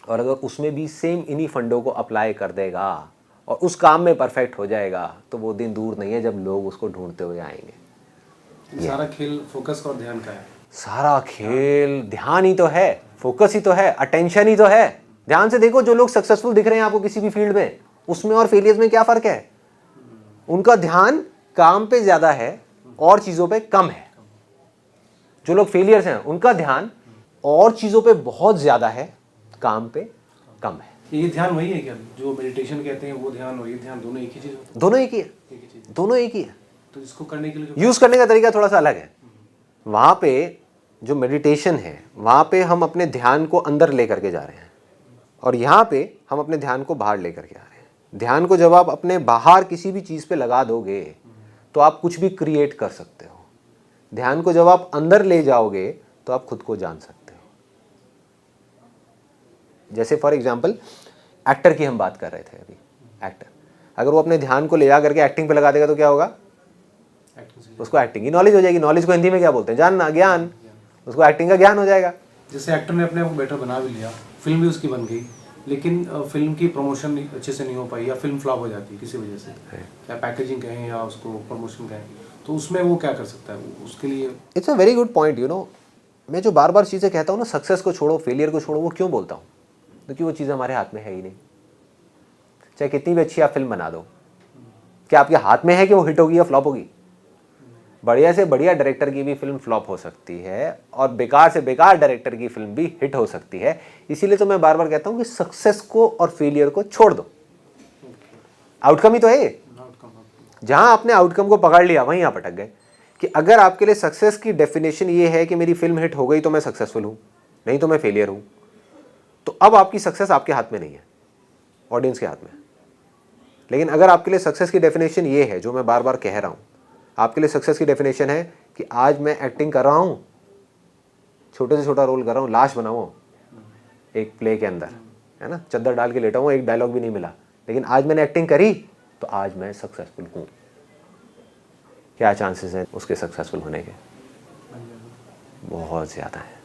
और अगर उसमें भी सेम इन्हीं फंडों को अप्लाई कर देगा और उस काम में परफेक्ट हो जाएगा, तो वो दिन दूर नहीं है जब लोग उसको ढूंढते हुए आएंगे। सारा खेल फोकस और ध्यान का है। सारा खेल ध्यान ही तो है, फोकस ही तो है, अटेंशन ही तो है। ध्यान से देखो, जो लोग सक्सेसफुल दिख रहे हैं आपको किसी भी फील्ड में, उसमें और फेलियर्स में क्या फर्क है? उनका ध्यान काम पे ज्यादा है और चीजों पे कम है। जो लोग फेलियर्स हैं उनका ध्यान और चीजों पे बहुत ज्यादा है, काम पे कम है। ये ध्यान वही है क्या जो मेडिटेशन कहते हैं, वो ध्यान और ये ध्यान दोनों एक ही चीज होती है? दोनों एक ही है, एक ही चीज। दोनों एक ही है। तो इसको करने के लिए यूज करने का तरीका थोड़ा सा अलग है। वहां पे जो मेडिटेशन है, वहां पे हम अपने ध्यान को अंदर लेकर के जा रहे हैं, और यहाँ पे हम अपने ध्यान को बाहर लेकर के आ रहे हैं। ध्यान को जब आप अपने बाहर किसी भी चीज़ पे लगा दोगे तो आप कुछ भी क्रिएट कर सकते हो। ध्यान को जब आप अंदर ले जाओगे तो आप खुद को जान सकते हो। जैसे फॉर एग्जाम्पल एक्टर की हम बात कर रहे थे अभी। एक्टर अगर वो अपने ध्यान को ले जा करके एक्टिंग पे लगा देगा तो क्या होगा? उसको एक्टिंग की नॉलेज हो जाएगी। नॉलेज को हिंदी में क्या बोलते हैं? जानना, ज्ञान। उसको एक्टिंग का ज्ञान हो जाएगा। जैसे एक्टर ने अपने आप को बेटर बना भी लिया, फिल्म भी उसकी बन गई, लेकिन फिल्म की प्रमोशन अच्छे से नहीं हो पाई या फिल्म फ्लॉप हो जाती है किसी वजह से, या पैकेजिंग कहें या उसको प्रमोशन कहें, तो उसमें वो क्या कर सकता है? उसके लिए it's a very good point. You know, मैं जो बार बार चीज़ें कहता हूँ ना, सक्सेस को छोड़ो, फेलियर को छोड़ो, वो क्यों बोलता हूँ? क्योंकि वो चीज़ हमारे हाथ में है ही नहीं। चाहे कितनी भी अच्छी आप फिल्म बना दो, क्या आपके हाथ में है कि वो हिट होगी या फ्लॉप होगी? बढ़िया से बढ़िया डायरेक्टर की भी फिल्म फ्लॉप हो सकती है और बेकार से बेकार डायरेक्टर की फिल्म भी हिट हो सकती है। इसीलिए तो मैं बार बार कहता हूँ कि सक्सेस को और फेलियर को छोड़ दो। आउटकम ही तो है। जहां आपने आउटकम को पकड़ लिया वहीं आप अटक गए। कि अगर आपके लिए सक्सेस की डेफिनेशन ये है कि मेरी फिल्म हिट हो गई तो मैं सक्सेसफुल हूं, नहीं तो मैं फेलियर हूं, तो अब आपकी सक्सेस आपके हाथ में नहीं है, ऑडियंस के हाथ में। लेकिन अगर आपके लिए सक्सेस की डेफिनेशन ये है, जो मैं बार बार कह रहा हूं, आपके लिए सक्सेस की डेफिनेशन है कि आज मैं एक्टिंग कर रहा हूं, छोटे से छोटा रोल कर रहा हूं, लाश बनाऊं एक प्ले के अंदर, है ना, चद्दर डाल के लेटा हूं, एक डायलॉग भी नहीं मिला, लेकिन आज मैंने एक्टिंग करी तो आज मैं सक्सेसफुल हूं। क्या चांसेस हैं उसके सक्सेसफुल होने के? बहुत ज़्यादा है,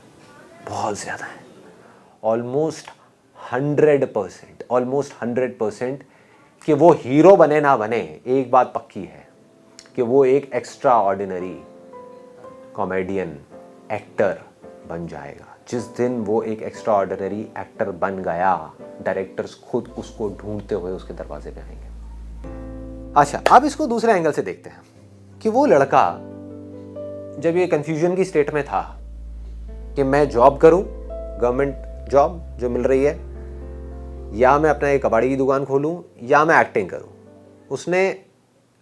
बहुत ज़्यादा है। ऑलमोस्ट 100%, ऑलमोस्ट 100% कि वो हीरो बने ना बने, एक बात पक्की है कि वो एक एक्स्ट्रा ऑर्डिनरी कॉमेडियन एक्टर बन जाएगा। जिस दिन वो एक एक्स्ट्रा ऑर्डिनरी एक्टर बन गया, डायरेक्टर्स खुद उसको ढूंढते हुए उसके दरवाजे पे आएंगे। अच्छा, अब इसको दूसरे एंगल से देखते हैं कि वो लड़का जब ये कंफ्यूजन की स्टेट में था कि मैं जॉब करूं, गवर्नमेंट जॉब जो मिल रही है, या मैं अपना एक कबाड़ी की दुकान खोलूं, या मैं एक्टिंग करूं, उसने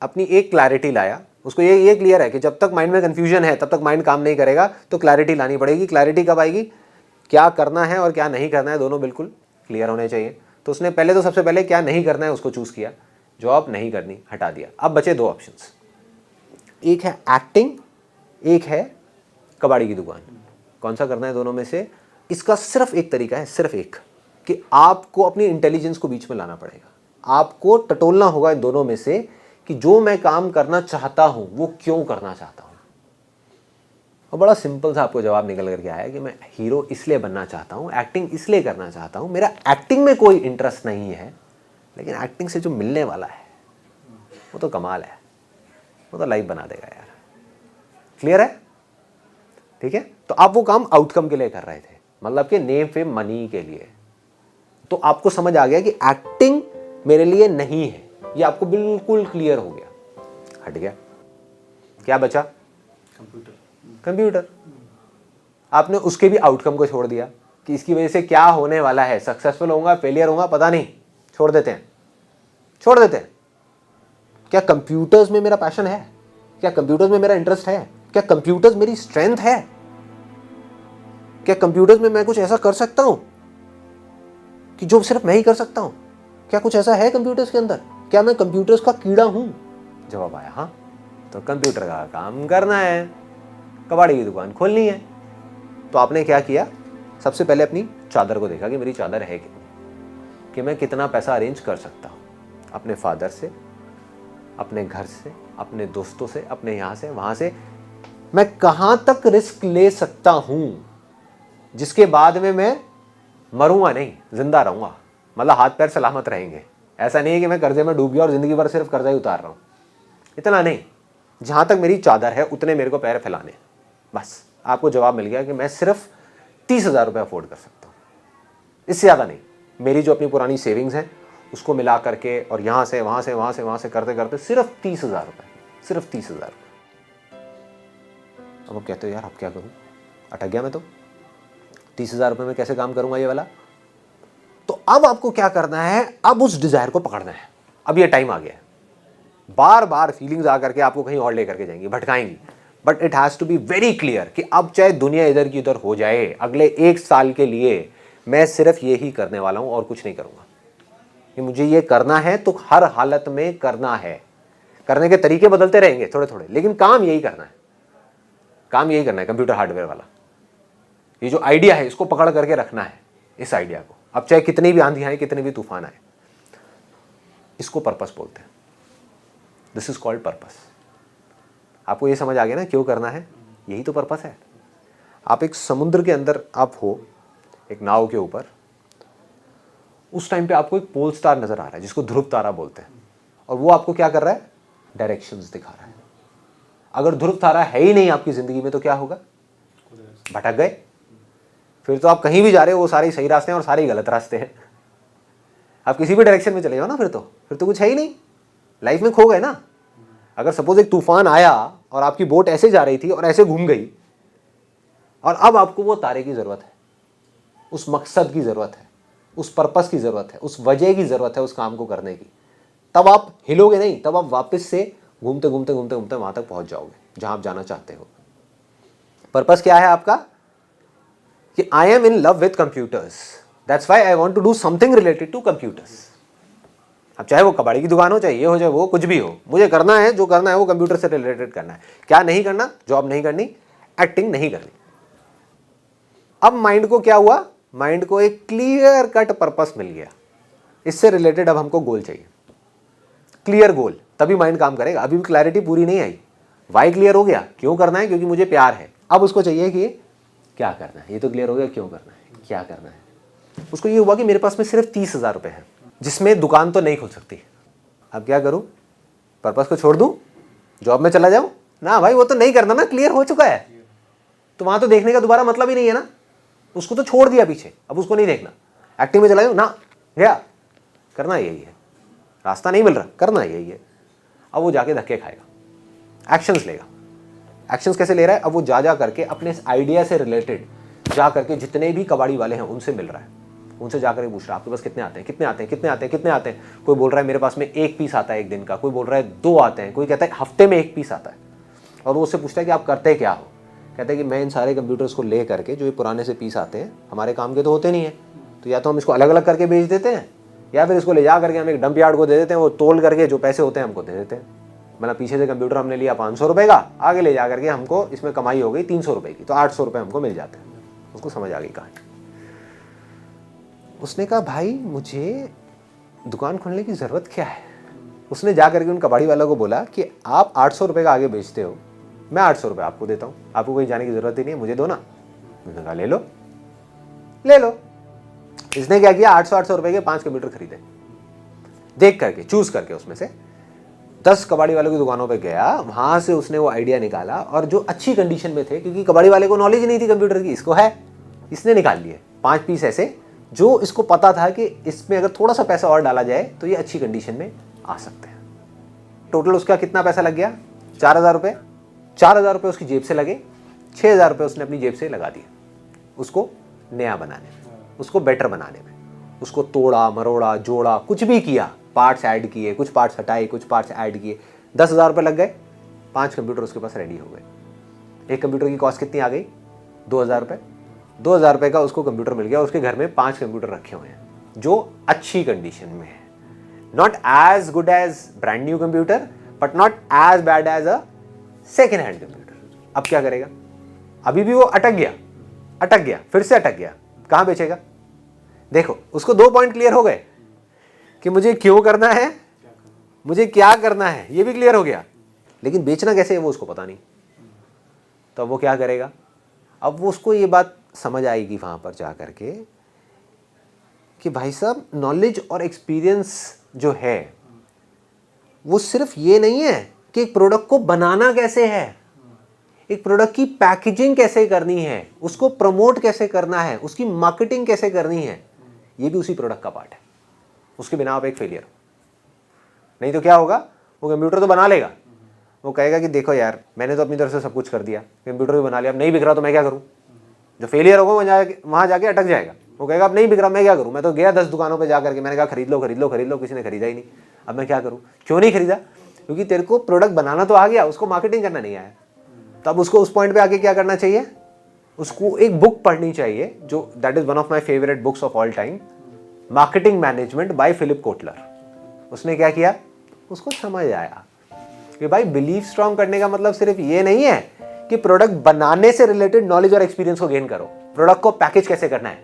अपनी एक क्लैरिटी लाया। उसको ये क्लियर है कि जब तक माइंड में कंफ्यूजन है तब तक माइंड काम नहीं करेगा, तो क्लैरिटी लानी पड़ेगी। क्लैरिटी कब आएगी? क्या करना है और क्या नहीं करना है, दोनों बिल्कुल क्लियर होने चाहिए। तो उसने पहले, तो सबसे पहले क्या नहीं करना है उसको चूज किया, जॉब नहीं करनी, हटा दिया। अब बचे दो ऑप्शंस, एक है एक्टिंग, एक है कबाड़ी की दुकान। कौन सा करना है दोनों में से? इसका सिर्फ एक तरीका है, सिर्फ एक, कि आपको अपनी इंटेलिजेंस को बीच में लाना पड़ेगा। आपको टटोलना होगा इन दोनों में से कि जो मैं काम करना चाहता हूं वो क्यों करना चाहता हूं। और बड़ा सिंपल सा आपको जवाब निकल करके आया कि मैं हीरो इसलिए बनना चाहता हूं, एक्टिंग इसलिए करना चाहता हूं, मेरा एक्टिंग में कोई इंटरेस्ट नहीं है, लेकिन एक्टिंग से जो मिलने वाला है वो तो कमाल है, वो तो लाइफ बना देगा यार। क्लियर है? ठीक है। तो आप वो काम आउटकम के लिए कर रहे थे, मतलब कि नेम फेम मनी के लिए। तो आपको समझ आ गया कि एक्टिंग मेरे लिए नहीं है, ये आपको बिल्कुल क्लियर हो गया, हट गया। क्या बचा? कंप्यूटर। आपने उसके भी आउटकम को छोड़ दिया कि इसकी वजह से क्या होने वाला है, सक्सेसफुल होऊंगा, फेलियर होऊंगा, पता नहीं, छोड़ देते हैं, छोड़ देते हैं। क्या कंप्यूटर्स में मेरा पैशन है? क्या कंप्यूटर्स में मेरा इंटरेस्ट है? क्या कंप्यूटर्स मेरी स्ट्रेंथ है? क्या कंप्यूटर्स में मैं कुछ ऐसा कर सकता हूं कि जो सिर्फ मैं ही कर सकता हूं? क्या कुछ ऐसा है कंप्यूटर्स के अंदर? क्या मैं कंप्यूटर्स का कीड़ा हूं? जवाब आया हाँ। तो कंप्यूटर का काम करना है, कबाड़ी की दुकान खोलनी है। तो आपने क्या किया? सबसे पहले अपनी चादर को देखा कि मेरी चादर है कितनी, कि मैं कितना पैसा अरेंज कर सकता हूं, अपने फादर से, अपने घर से, अपने दोस्तों से, अपने यहाँ से वहाँ से, मैं कहाँ तक रिस्क ले सकता हूँ जिसके बाद में मैं मरूंगा नहीं, जिंदा रहूंगा, मतलब हाथ पैर सलामत रहेंगे। ऐसा नहीं है कि मैं कर्जे में डूब गया और जिंदगी भर सिर्फ कर्जा ही उतार रहा हूँ, इतना नहीं। जहाँ तक मेरी चादर है उतने मेरे को पैर फैलाने, बस। आपको जवाब मिल गया कि मैं सिर्फ 30,000 रुपये अफोर्ड कर सकता हूँ, इससे ज़्यादा नहीं। मेरी जो अपनी पुरानी सेविंग्स हैं उसको मिला करके और यहाँ से वहाँ से वहाँ से वहाँ से करते करते सिर्फ 30,000 रुपये, सिर्फ 30,000 रुपये। अब आप कहते हो यार अब क्या करूँ, अटक गया मैं तो, 30,000 रुपये में कैसे काम करूँगा ये वाला। तो अब आपको क्या करना है? अब उस डिज़ायर को पकड़ना है। अब ये टाइम आ गया है। बार बार फीलिंग्स आकर के आपको कहीं और लेकर के जाएंगी, भटकाएंगी, but it has to be very clear कि अब चाहे दुनिया इधर की उधर हो जाए, अगले 1 साल के लिए मैं सिर्फ ये ही करने वाला हूँ और कुछ नहीं करूँगा। कि मुझे ये करना है तो हर हालत में करना है। करने के तरीके बदलते रहेंगे थोड़े थोड़े, लेकिन काम यही करना है। काम यही करना है, कंप्यूटर हार्डवेयर वाला। ये जो आइडिया है इसको पकड़ करके रखना है, इस आइडिया को। अब चाहे कितनी भी आंधी आए, कितने भी तूफान आए, इसको पर्पस बोलते हैं। This is called purpose. आपको ये समझ आ गया ना क्यों करना है? यही तो पर्पस है। आप एक समुद्र के अंदर आप हो, एक नाव के ऊपर, उस टाइम पे आपको एक पोल स्टार नजर आ रहा है जिसको ध्रुव तारा बोलते हैं, और वो आपको क्या कर रहा है? डायरेक्शंस दिखा रहा है। अगर ध्रुव तारा है ही नहीं आपकी जिंदगी में तो क्या होगा? भटक गए। फिर तो आप कहीं भी जा रहे हो वो सारे सही रास्ते हैं और सारे ही गलत रास्ते हैं। आप किसी भी डायरेक्शन में चले जाओ ना, फिर तो कुछ है ही नहीं, लाइफ में खो गए ना। अगर सपोज एक तूफान आया और आपकी बोट ऐसे जा रही थी और ऐसे घूम गई, और अब आपको वो तारे की जरूरत है, उस मकसद की जरूरत है, उस पर्पस की जरूरत है, उस वजह की जरूरत है उस काम को करने की, तब आप हिलोगे नहीं, तब आप वापस से घूमते घूमते घूमते घूमते वहां तक पहुंच जाओगे जहां आप जाना चाहते हो। पर्पस क्या है आपका? कि I am in love with computers, that's why I want to do something related to computers. अब चाहे वो कबाड़ी की दुकान हो, चाहे ये हो, चाहे वो, कुछ भी हो, मुझे करना है, जो करना है वो कंप्यूटर से रिलेटेड करना है। क्या नहीं करना? जॉब नहीं करनी, एक्टिंग नहीं करनी। अब माइंड को क्या हुआ? माइंड को एक क्लियर कट पर्पस मिल गया, इससे रिलेटेड अब हमको गोल चाहिए, क्लियर गोल, तभी माइंड काम करेगा। अभी भी क्लैरिटी पूरी नहीं आई। वाई क्लियर हो गया, क्यों करना है, क्योंकि मुझे प्यार है। अब उसको चाहिए कि क्या करना है। ये तो क्लियर हो गया, क्यों करना है, क्या करना है। उसको ये हुआ कि मेरे पास में सिर्फ 30,000 रुपये है, जिसमें दुकान तो नहीं खुल सकती। अब क्या करूं? पर्पस को छोड़ दूं, जॉब में चला जाऊं? ना भाई, वो तो नहीं करना ना, क्लियर हो चुका है। तो वहां तो देखने का दोबारा मतलब ही नहीं है ना, उसको तो छोड़ दिया पीछे, अब उसको नहीं देखना। एक्टिंग में चला जाऊं ना, गया, करना यही है, रास्ता नहीं मिल रहा, करना यही है। अब वो जाके धक्के खाएगा, एक्शंस लेगा। एक्शंस कैसे ले रहा है? अब वो जा करके अपने इस आइडिया से रिलेटेड जा करके जितने भी कबाड़ी वाले हैं उनसे मिल रहा है, उनसे जाकर पूछ रहा है आपके पास कितने आते हैं, कितने आते हैं, कितने आते हैं, कितने आते हैं। कोई बोल रहा है मेरे पास में 1 पीस आता है एक दिन का, कोई बोल रहा है 2 आते हैं, कोई कहता है हफ्ते में 1 पीस आता है। और वो उससे पूछता है कि आप करते क्या हो? कहते हैं कि मैं इन सारे कंप्यूटर्स को ले करके, जो ये पुराने से पीस आते हैं, हमारे काम के तो होते नहीं है, तो या तो हम इसको अलग अलग करके बेच देते हैं, या फिर इसको ले जा करके हम एक डंप यार्ड को दे देते हैं, वो तोल करके जो पैसे होते हैं हमको दे देते हैं। मतलब पीछे से कंप्यूटर हमने लिया 500 रुपये का, आगे ले जा करके हमको इसमें कमाई हो गई 300 रुपये की, तो 800 रुपये हमको मिल जाते हैं। उसको समझ आ गई कहानी। उसने कहा भाई मुझे दुकान खोलने की ज़रूरत क्या है? उसने जा करके उन कबाड़ी वालों को बोला कि आप 800 रुपये का आगे बेचते हो, मैं 800 रुपये आपको देता हूँ, आपको कहीं जाने की ज़रूरत ही नहीं है, मुझे दो ना। उसने कहा ले लो, ले लो। इसने क्या किया? 800 रुपये के 5 कंप्यूटर खरीदे, देख करके, चूज करके, उसमें से 10 कबाड़ी वालों की दुकानों पे गया, वहां से उसने वो आइडिया निकाला, और जो अच्छी कंडीशन में थे, क्योंकि कबाड़ी वाले को नॉलेज नहीं थी कंप्यूटर की, इसको है, इसने निकाल लिए 5 पीस ऐसे जो इसको पता था कि इसमें अगर थोड़ा सा पैसा और डाला जाए तो ये अच्छी कंडीशन में आ सकते हैं। टोटल उसका कितना पैसा लग गया? 4,000 रुपये। 4,000 रुपये उसकी जेब से लगे, 6,000 रुपये उसने अपनी जेब से लगा दिए उसको नया बनाने में, उसको बेटर बनाने में। उसको तोड़ा मरोड़ा, जोड़ा, कुछ भी किया, पार्ट्स ऐड किए, कुछ पार्ट्स हटाए, कुछ पार्ट्स ऐड किए। 10,000 रुपये लग गए, 5 कंप्यूटर उसके पास रेडी हो गए। एक कंप्यूटर की कॉस्ट कितनी आ गई? 2,000 रुपये। 2,000 रुपये का उसको कंप्यूटर मिल गया। उसके घर में 5 कंप्यूटर रखे हुए हैं जो अच्छी कंडीशन में है, not as good as brand new computer, but not as bad as a second hand computer. अब क्या करेगा? अभी भी वो अटक गया, फिर से अटक गया, कहां बेचेगा? देखो, उसको 2 पॉइंट क्लियर हो गए कि मुझे क्यों करना है, मुझे क्या करना है, ये भी क्लियर हो गया, लेकिन बेचना कैसे है वो उसको पता नहीं। तो अब वो क्या करेगा? अब वो उसको ये बात समझ आएगी वहां पर जा करके कि भाई साहब, नॉलेज और एक्सपीरियंस जो है वो सिर्फ ये नहीं है कि एक प्रोडक्ट को बनाना कैसे है, एक प्रोडक्ट की पैकेजिंग कैसे करनी है, उसको प्रमोट कैसे करना है, उसकी मार्केटिंग कैसे करनी है, ये भी उसी प्रोडक्ट का पार्ट है। उसके बिना आप एक फेलियर। नहीं तो क्या होगा? वो कंप्यूटर तो बना लेगा, वो कहेगा कि देखो यार, मैंने तो अपनी तरफ से सब कुछ कर दिया, कंप्यूटर भी बना लिया, अब नहीं बिक रहा तो मैं क्या करूं? जो फेलियर होगा वहां जाके अटक जाएगा। वो कहेगा अब नहीं बिक रहा, मैं क्या करूं? मैं तो गया 10 दुकानों पे जा करके, मैंने कहा खरीद लो खरीद लो खरीद लो, किसी ने खरीदा ही नहीं, अब मैं क्या करूं? क्यों नहीं खरीदा? क्योंकि तेरे को प्रोडक्ट बनाना तो आ गया, उसको मार्केटिंग करना नहीं आया। तब उसको उस पॉइंट पे आके क्या करना चाहिए? उसको एक बुक पढ़नी चाहिए, जो that is one of my favourite books of all time, marketing management by Philip Kotler. उसने क्या किया? उसको समझ आया कि भाई बिलीफ स्ट्रॉन्ग करने का मतलब सिर्फ ये नहीं है कि प्रोडक्ट बनाने से रिलेटेड नॉलेज और एक्सपीरियंस को गेन करो। प्रोडक्ट को पैकेज कैसे करना है,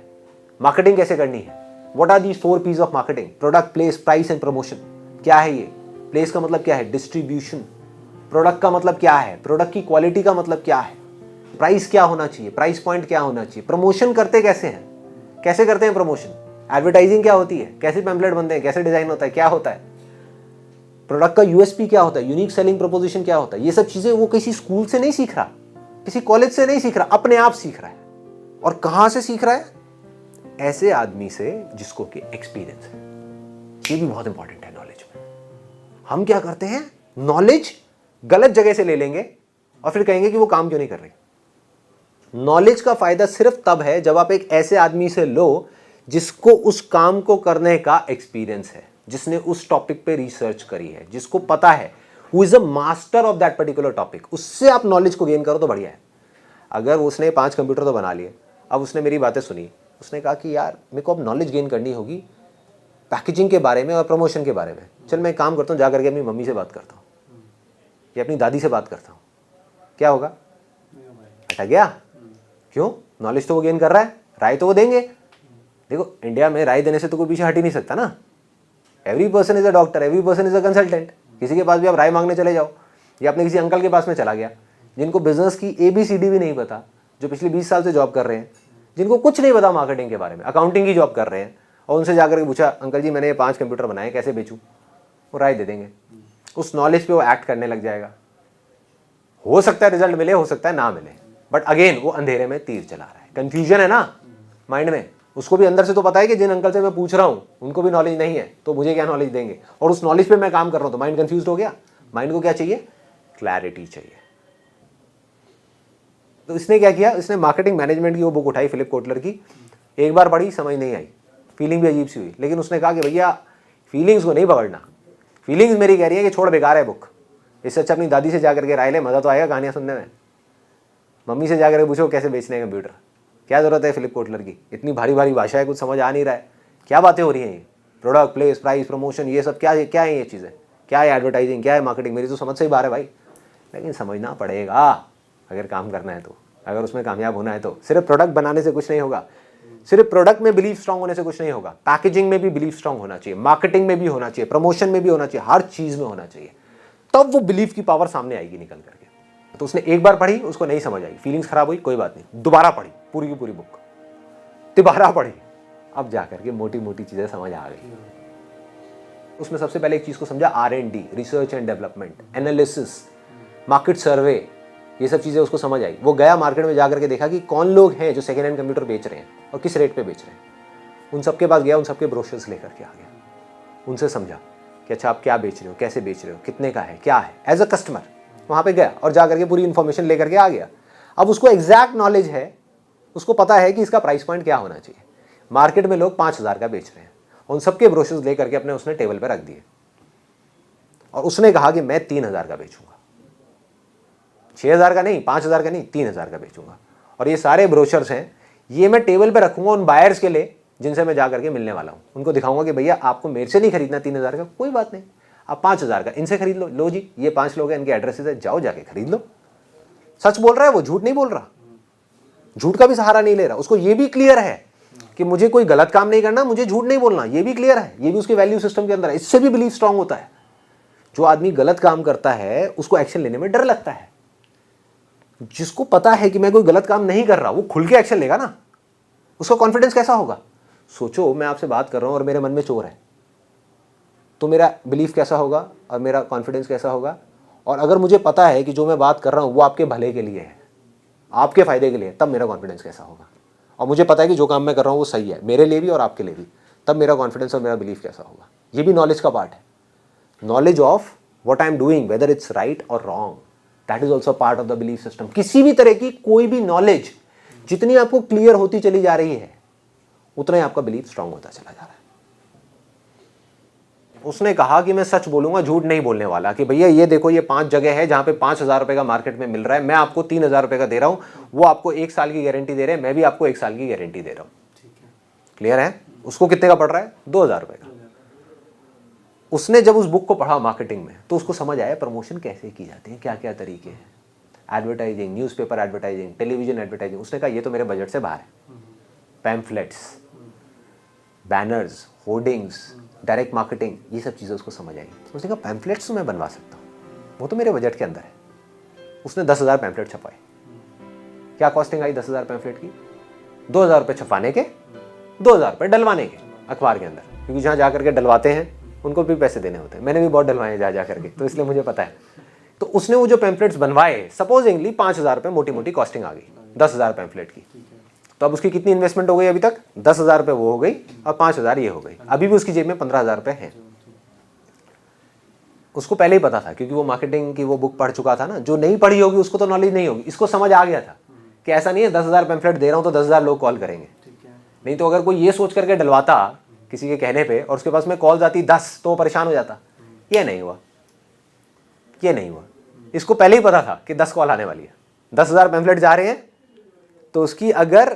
मार्केटिंग कैसे करनी है, what are these 4 P's of marketing, product, place, price and promotion. क्या है ये? प्लेस का मतलब क्या है? डिस्ट्रीब्यूशन। प्रोडक्ट का मतलब क्या है? प्रोडक्ट की क्वालिटी का मतलब क्या है? प्राइस क्या होना चाहिए? प्राइस पॉइंट क्या होना चाहिए? प्रमोशन करते कैसे हैं? कैसे करते हैं प्रमोशन? एडवर्टाइजिंग क्या होती है? कैसे पैम्पलेट बनते हैं? कैसे डिजाइन होता है? क्या होता है? प्रोडक्ट का यूएसपी क्या होता है? यूनिक सेलिंग प्रोपोजिशन क्या होता है? ये सब चीजें वो किसी स्कूल से नहीं सीख रहा, किसी कॉलेज से नहीं सीख रहा, अपने आप सीख रहा है। और कहां से सीख रहा है? ऐसे आदमी से जिसको कि एक्सपीरियंस है। ये भी बहुत इंपॉर्टेंट है नॉलेज में। हम क्या करते हैं, नॉलेज गलत जगह से ले लेंगे और फिर कहेंगे कि वो काम क्यों नहीं कर रही। नॉलेज का फायदा सिर्फ तब है जब आप एक ऐसे आदमी से लो जिसको उस काम को करने का एक्सपीरियंस है, जिसने उस टॉपिक पे रिसर्च करी है, जिसको पता है, who is a master of that particular topic. उससे आप नॉलेज को गेन करो तो बढ़िया है। अगर उसने 5 कंप्यूटर तो बना लिए, अब उसने मेरी बातें सुनी, उसने कहा कि यार मेरे को अब नॉलेज गेन करनी होगी पैकेजिंग के बारे में और प्रमोशन के बारे में, चल मैं काम करता हूँ, जा करके अपनी मम्मी से बात करता हूँ या अपनी दादी से बात करता हूँ। क्या होगा? अटक गया। क्यों? नॉलेज तो वो गेन कर रहा है, राय तो वो देंगे। देखो इंडिया में राय देने से तो कोई पीछे हट ही नहीं सकता ना। Every person is a doctor, every person is a consultant. किसी के पास भी आप राय मांगने चले जाओ, या अपने किसी अंकल के पास में चला गया जिनको बिजनेस की ABCD भी नहीं पता, जो पिछले 20 साल से जॉब कर रहे हैं, जिनको कुछ नहीं पता मार्केटिंग के बारे में, अकाउंटिंग की जॉब कर रहे हैं, और उनसे जाकर के पूछा अंकल जी मैंने ये 5 कंप्यूटर बनाए कैसे बेचूं, वो राय दे देंगे। उस नॉलेज पे वो एक्ट करने लग जाएगा। हो सकता है रिजल्ट मिले, हो सकता है ना मिले, बट अगेन वो अंधेरे में तीर चला रहा है। कंफ्यूजन है ना माइंड में। उसको भी अंदर से तो पता है कि जिन अंकल से मैं पूछ रहा हूं उनको भी नॉलेज नहीं है, तो मुझे क्या नॉलेज देंगे, और उस नॉलेज पे मैं काम कर रहा हूं, तो माइंड कंफ्यूज हो गया। माइंड को क्या चाहिए? क्लैरिटी चाहिए। तो इसने क्या किया, इसने मार्केटिंग मैनेजमेंट की वो बुक उठाई फिलिप कोटलर की, एक बार पढ़ी, समझ नहीं आई, फीलिंग भी अजीब सी हुई, लेकिन उसने कहा कि भैया फीलिंग्स को नहीं पकड़ना, फीलिंग्स मेरी कह रही है कि छोड़, बेकार है बुक, इससे अच्छा अपनी दादी से जाकर के राय ले, मजा तो आएगा कहानियां सुनने में। मम्मी से जाकर पूछो कैसे बेचने हैं कंप्यूटर, क्या जरूरत है फिलिप कोटलर की, इतनी भारी भारी भाषा है, कुछ समझ आ नहीं रहा है, क्या बातें हो रही हैं ये, प्रोडक्ट, प्लेस, प्राइस, प्रमोशन, ये सब क्या क्या है, ये चीज़ें क्या है, एडवर्टाइजिंग क्या है, मार्केटिंग, मेरी तो समझ से ही बाहर है भाई। लेकिन समझना पड़ेगा अगर काम करना है तो, अगर उसमें कामयाब होना है तो। सिर्फ प्रोडक्ट बनाने से कुछ नहीं होगा, सिर्फ प्रोडक्ट में बिलीव स्ट्रांग होने से कुछ नहीं होगा, पैकेजिंग में भी बिलीव स्ट्रांग होना चाहिए, मार्केटिंग में भी होना चाहिए, प्रमोशन में भी होना चाहिए, हर चीज में होना चाहिए, तब वो बिलीव की पावर सामने आएगी निकल करके। तो उसने एक बार पढ़ी, उसको नहीं समझ आई, फीलिंग्स खराब हुई, कोई बात नहीं, दोबारा पढ़ी पूरी की पूरी बुक, दोबारा पढ़ी, अब जाकर के मोटी मोटी चीजें समझ आ गई। उसमें सबसे पहले एक चीज को समझा, R&D, research and development, analysis, market सर्वे, ये सब चीजें उसको समझ आई। वो गया मार्केट में जाकर के देखा कि कौन लोग हैं जो सेकेंड हैंड कंप्यूटर बेच रहे हैं और किस रेट पे बेच रहे हैं। उन सबके पास गया, उन सबके ब्रोशर्स लेकर के आ गया, उनसे समझा कि अच्छा आप क्या बेच रहे हो, कैसे बेच रहे हो, कितने का है, क्या है, एज अ कस्टमर वहाँ पे गया और जाकर के पूरी इन्फॉर्मेशन लेकर के आ गया। अब उसको एग्जैक्ट नॉलेज है, उसको पता है कि इसका प्राइस पॉइंट क्या होना चाहिए। मार्केट में लोग 5,000 का बेच रहे हैं, उन सबके ब्रोशर्स लेकर के अपने उसने टेबल पर रख दिए और उसने कहा कि मैं 3,000 का बेचूंगा, 6,000 का नहीं, 5,000 का नहीं, 3,000 का बेचूंगा। और ये सारे ब्रोशर्स हैं, ये मैं टेबल पे रखूंगा उन बायर्स के लिए जिनसे मैं जाकर के मिलने वाला हूँ। उनको दिखाऊंगा कि भैया आपको मेरे से नहीं खरीदना 3,000 का, कोई बात नहीं, आप 5,000 का इनसे खरीद लो। लो जी, ये 5 लोग हैं, इनके एड्रेसेस है, जाओ जाके खरीद लो। सच बोल रहा है वो, झूठ नहीं बोल रहा, झूठ का भी सहारा नहीं ले रहा। उसको ये भी क्लियर है कि मुझे कोई गलत काम नहीं करना, मुझे झूठ नहीं बोलना, ये भी क्लियर है, ये भी उसके वैल्यू सिस्टम के अंदर है। इससे भी बिलीव स्ट्रांग होता है। जो आदमी गलत काम करता है उसको एक्शन लेने में डर लगता है। जिसको पता है कि मैं कोई गलत काम नहीं कर रहा, वो खुल के एक्शन लेगा ना, उसका कॉन्फिडेंस कैसा होगा। सोचो मैं आपसे बात कर रहा हूं और मेरे मन में चोर है, तो मेरा बिलीफ कैसा होगा और मेरा कॉन्फिडेंस कैसा होगा। और अगर मुझे पता है कि जो मैं बात कर रहा हूं वो आपके भले के लिए है, आपके फायदे के लिए, तब मेरा कॉन्फिडेंस कैसा होगा। और मुझे पता है कि जो काम मैं कर रहा हूं वो सही है मेरे लिए भी और आपके लिए भी, तब मेरा कॉन्फिडेंस और मेरा बिलीफ कैसा होगा। ये भी नॉलेज का पार्ट है। Knowledge of what I am doing, whether it's right और wrong, that is also part of the belief system. किसी भी तरह की कोई भी नॉलेज जितनी आपको क्लियर होती चली जा रही है, उतना ही आपका बिलीफ स्ट्रांग होता चला जा रहा है। उसने कहा कि मैं सच बोलूंगा, झूठ नहीं बोलने वाला, कि भैया ये देखो ये 5 जगह है जहां पे 5,000 रुपए का मार्केट में मिल रहा है, मैं आपको 3,000 रुपए का दे रहा हूं, वो आपको 1 साल की गारंटी दे रहे हैं, मैं भी आपको 1 साल की गारंटी दे रहा हूं। क्लियर है। उसको कितने का पड़ रहा है? 2,000 रुपए का। उसने जब उस बुक को पढ़ा मार्केटिंग में, तो उसको समझ आया प्रमोशन कैसे की जाती है, क्या क्या तरीके हैं। Advertising, newspaper advertising, television advertising. उसने कहा ये तो मेरे बजट से बाहर है। Pamphlets, banners, hoardings, direct marketing, ये सब चीज़ें उसको समझ आई। उसने कहा पैम्फलेट्स तो मैं बनवा सकता हूँ, वो तो मेरे बजट के अंदर है। उसने 10,000 पैम्फलेट छपवाए। क्या कॉस्टिंग आई 10,000 पैम्फलेट की? 2,000 रुपये छपाने के, 2,000 रुपये डलवाने के अखबार के अंदर, क्योंकि जहाँ जा करके डलवाते हैं उनको भी पैसे देने होते हैं। मैंने भी बहुत डलवाए हैं जा करके, तो इसलिए मुझे पता है। तो उसने वो जो पैम्फलेट्स बनवाए, सपोजिंगली 5,000 रुपये मोटी मोटी कॉस्टिंग आ गई 10,000 पैम्फलेट की। तो अब उसकी कितनी इन्वेस्टमेंट हो गई अभी तक? 10,000 रुपये वो हो गई और 5,000 ये हो गई। अभी भी उसकी जेब में 15,000 रुपये हैं। उसको पहले ही पता था, क्योंकि वो मार्केटिंग की वो बुक पढ़ चुका था ना। जो नहीं पढ़ी होगी उसको तो नॉलेज नहीं होगी, इसको समझ आ गया था कि ऐसा नहीं है 10,000 पैम्फलेट दे रहा हूँ तो 10,000 लोग कॉल करेंगे। नहीं तो अगर कोई ये सोच करके डलवाता किसी के कहने पे और उसके पास में कॉल आती 10 तो वो परेशान हो जाता। ये नहीं हुआ, ये नहीं हुआ। इसको पहले ही पता था कि 10 कॉल आने वाली है, 10,000 पैम्फलेट जा रहे हैं, तो उसकी अगर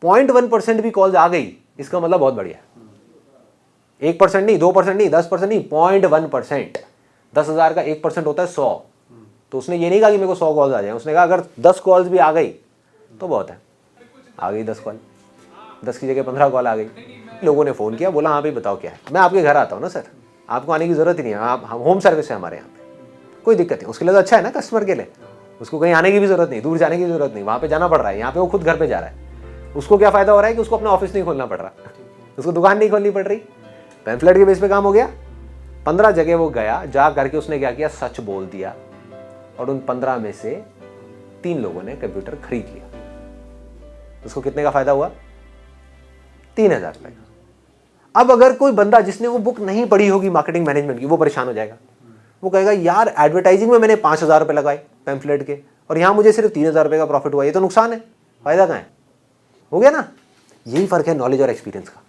0.1% भी कॉल्स आ गई, इसका मतलब बहुत बढ़िया है। 1% नहीं, 2% नहीं, 10% नहीं, 0.1%। 10,000 का 1% होता है 100। तो उसने ये नहीं कहा कि मेरे को 100 कॉल्स आ जाए, उसने कहा अगर 10 कॉल्स भी आ गई तो बहुत है। आ गई 10 कॉल, 10 की जगह 15 कॉल आ गई। लोगों ने फ़ोन किया, बोला हाँ भाई बताओ क्या है। मैं आपके घर आता हूँ ना सर, आपको आने की ज़रूरत ही नहीं है, आप होम सर्विस है हमारे यहाँ पे, कोई दिक्कत नहीं। उसके लिए तो अच्छा है ना कस्टमर के लिए, उसको कहीं आने की भी ज़रूरत नहीं, दूर जाने की ज़रूरत नहीं, वहाँ पे जाना पड़ रहा है। यहाँ पे वो खुद घर पे जा रहा है। उसको क्या फ़ायदा हो रहा है कि उसको अपना ऑफिस नहीं खोलना पड़ रहा, उसको दुकान नहीं खोलनी पड़ रही। पैम्फलेट के बेस पे काम हो गया। 15 जगह वो गया, जा करके उसने क्या किया, सच बोल दिया। और उन 15 में से 3 लोगों ने कंप्यूटर खरीद लिया। उसको कितने का फायदा हुआ? 3,000 रुपए का। अब अगर कोई बंदा जिसने वो बुक नहीं पढ़ी होगी मार्केटिंग मैनेजमेंट की, वो परेशान हो जाएगा। वो कहेगा यार एडवर्टाइजिंग में मैंने 5,000 रुपए लगाए पैम्फलेट के, और यहां मुझे सिर्फ 3,000 रुपए का प्रॉफिट हुआ, ये तो नुकसान है, फायदा कहां है? हो गया ना। यही फर्क है नॉलेज और एक्सपीरियंस का।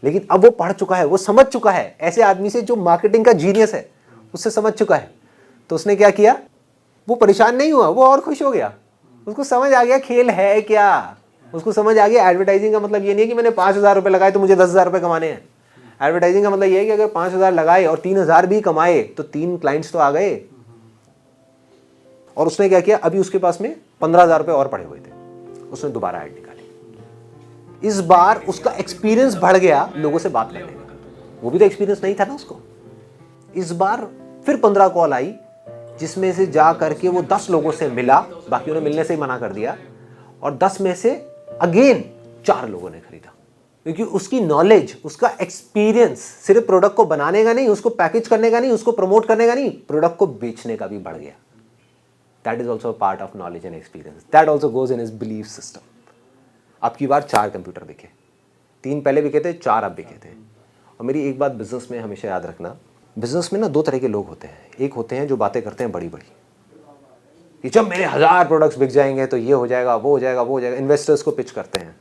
लेकिन अब वो पढ़ चुका है, वो समझ चुका है, ऐसे आदमी से जो मार्केटिंग का जीनियस है उससे समझ चुका है। तो उसने क्या किया, वो परेशान नहीं हुआ, वो और खुश हो गया। उसको समझ आ गया खेल है क्या। उसको समझ आ गया एडवर्टाइजिंग का मतलब ये नहीं है कि मैंने 5,000 रुपए लगाए तो मुझे 10,000 रुपए कमाने हैं। एडवर्टाइजिंग का मतलब ये है कि अगर 5,000 लगाए और 3,000 भी कमाए तो 3 क्लाइंट्स तो आ गए। और उसने क्या किया, अभी उसके पास में 15,000 रुपए और पड़े हुए थे, उसने दोबारा ऐड निकाली। इस बार उसका एक्सपीरियंस बढ़ गया लोगों से बात करने का। वो भी तो एक्सपीरियंस नहीं था ना उसको। इस बार फिर 15 कॉल आई, जिसमें से जा करके वो 10 लोगों से मिला, बाकियों ने मिलने से ही मना कर दिया। और 10 में से अगेन 4 लोगों ने खरीदा, क्योंकि उसकी नॉलेज, उसका एक्सपीरियंस सिर्फ प्रोडक्ट को बनाने का नहीं, उसको पैकेज करने का नहीं, उसको प्रमोट करने का नहीं, प्रोडक्ट को बेचने का भी बढ़ गया। That is also part of knowledge and experience. That also goes in his belief system. अब की बार 4 कंप्यूटर बिके, 3 पहले बिके थे, 4 अब बिके थे। और मेरी एक बात बिजनेस में हमेशा याद रखना, बिजनेस में ना 2 तरह के लोग होते हैं। एक होते हैं जो बातें करते हैं बड़ी बड़ी, कि जब मेरे 1000 प्रोडक्ट्स बिक जाएंगे तो ये हो जाएगा, वो हो जाएगा, वो हो जाएगा। इन्वेस्टर्स को पिच करते हैं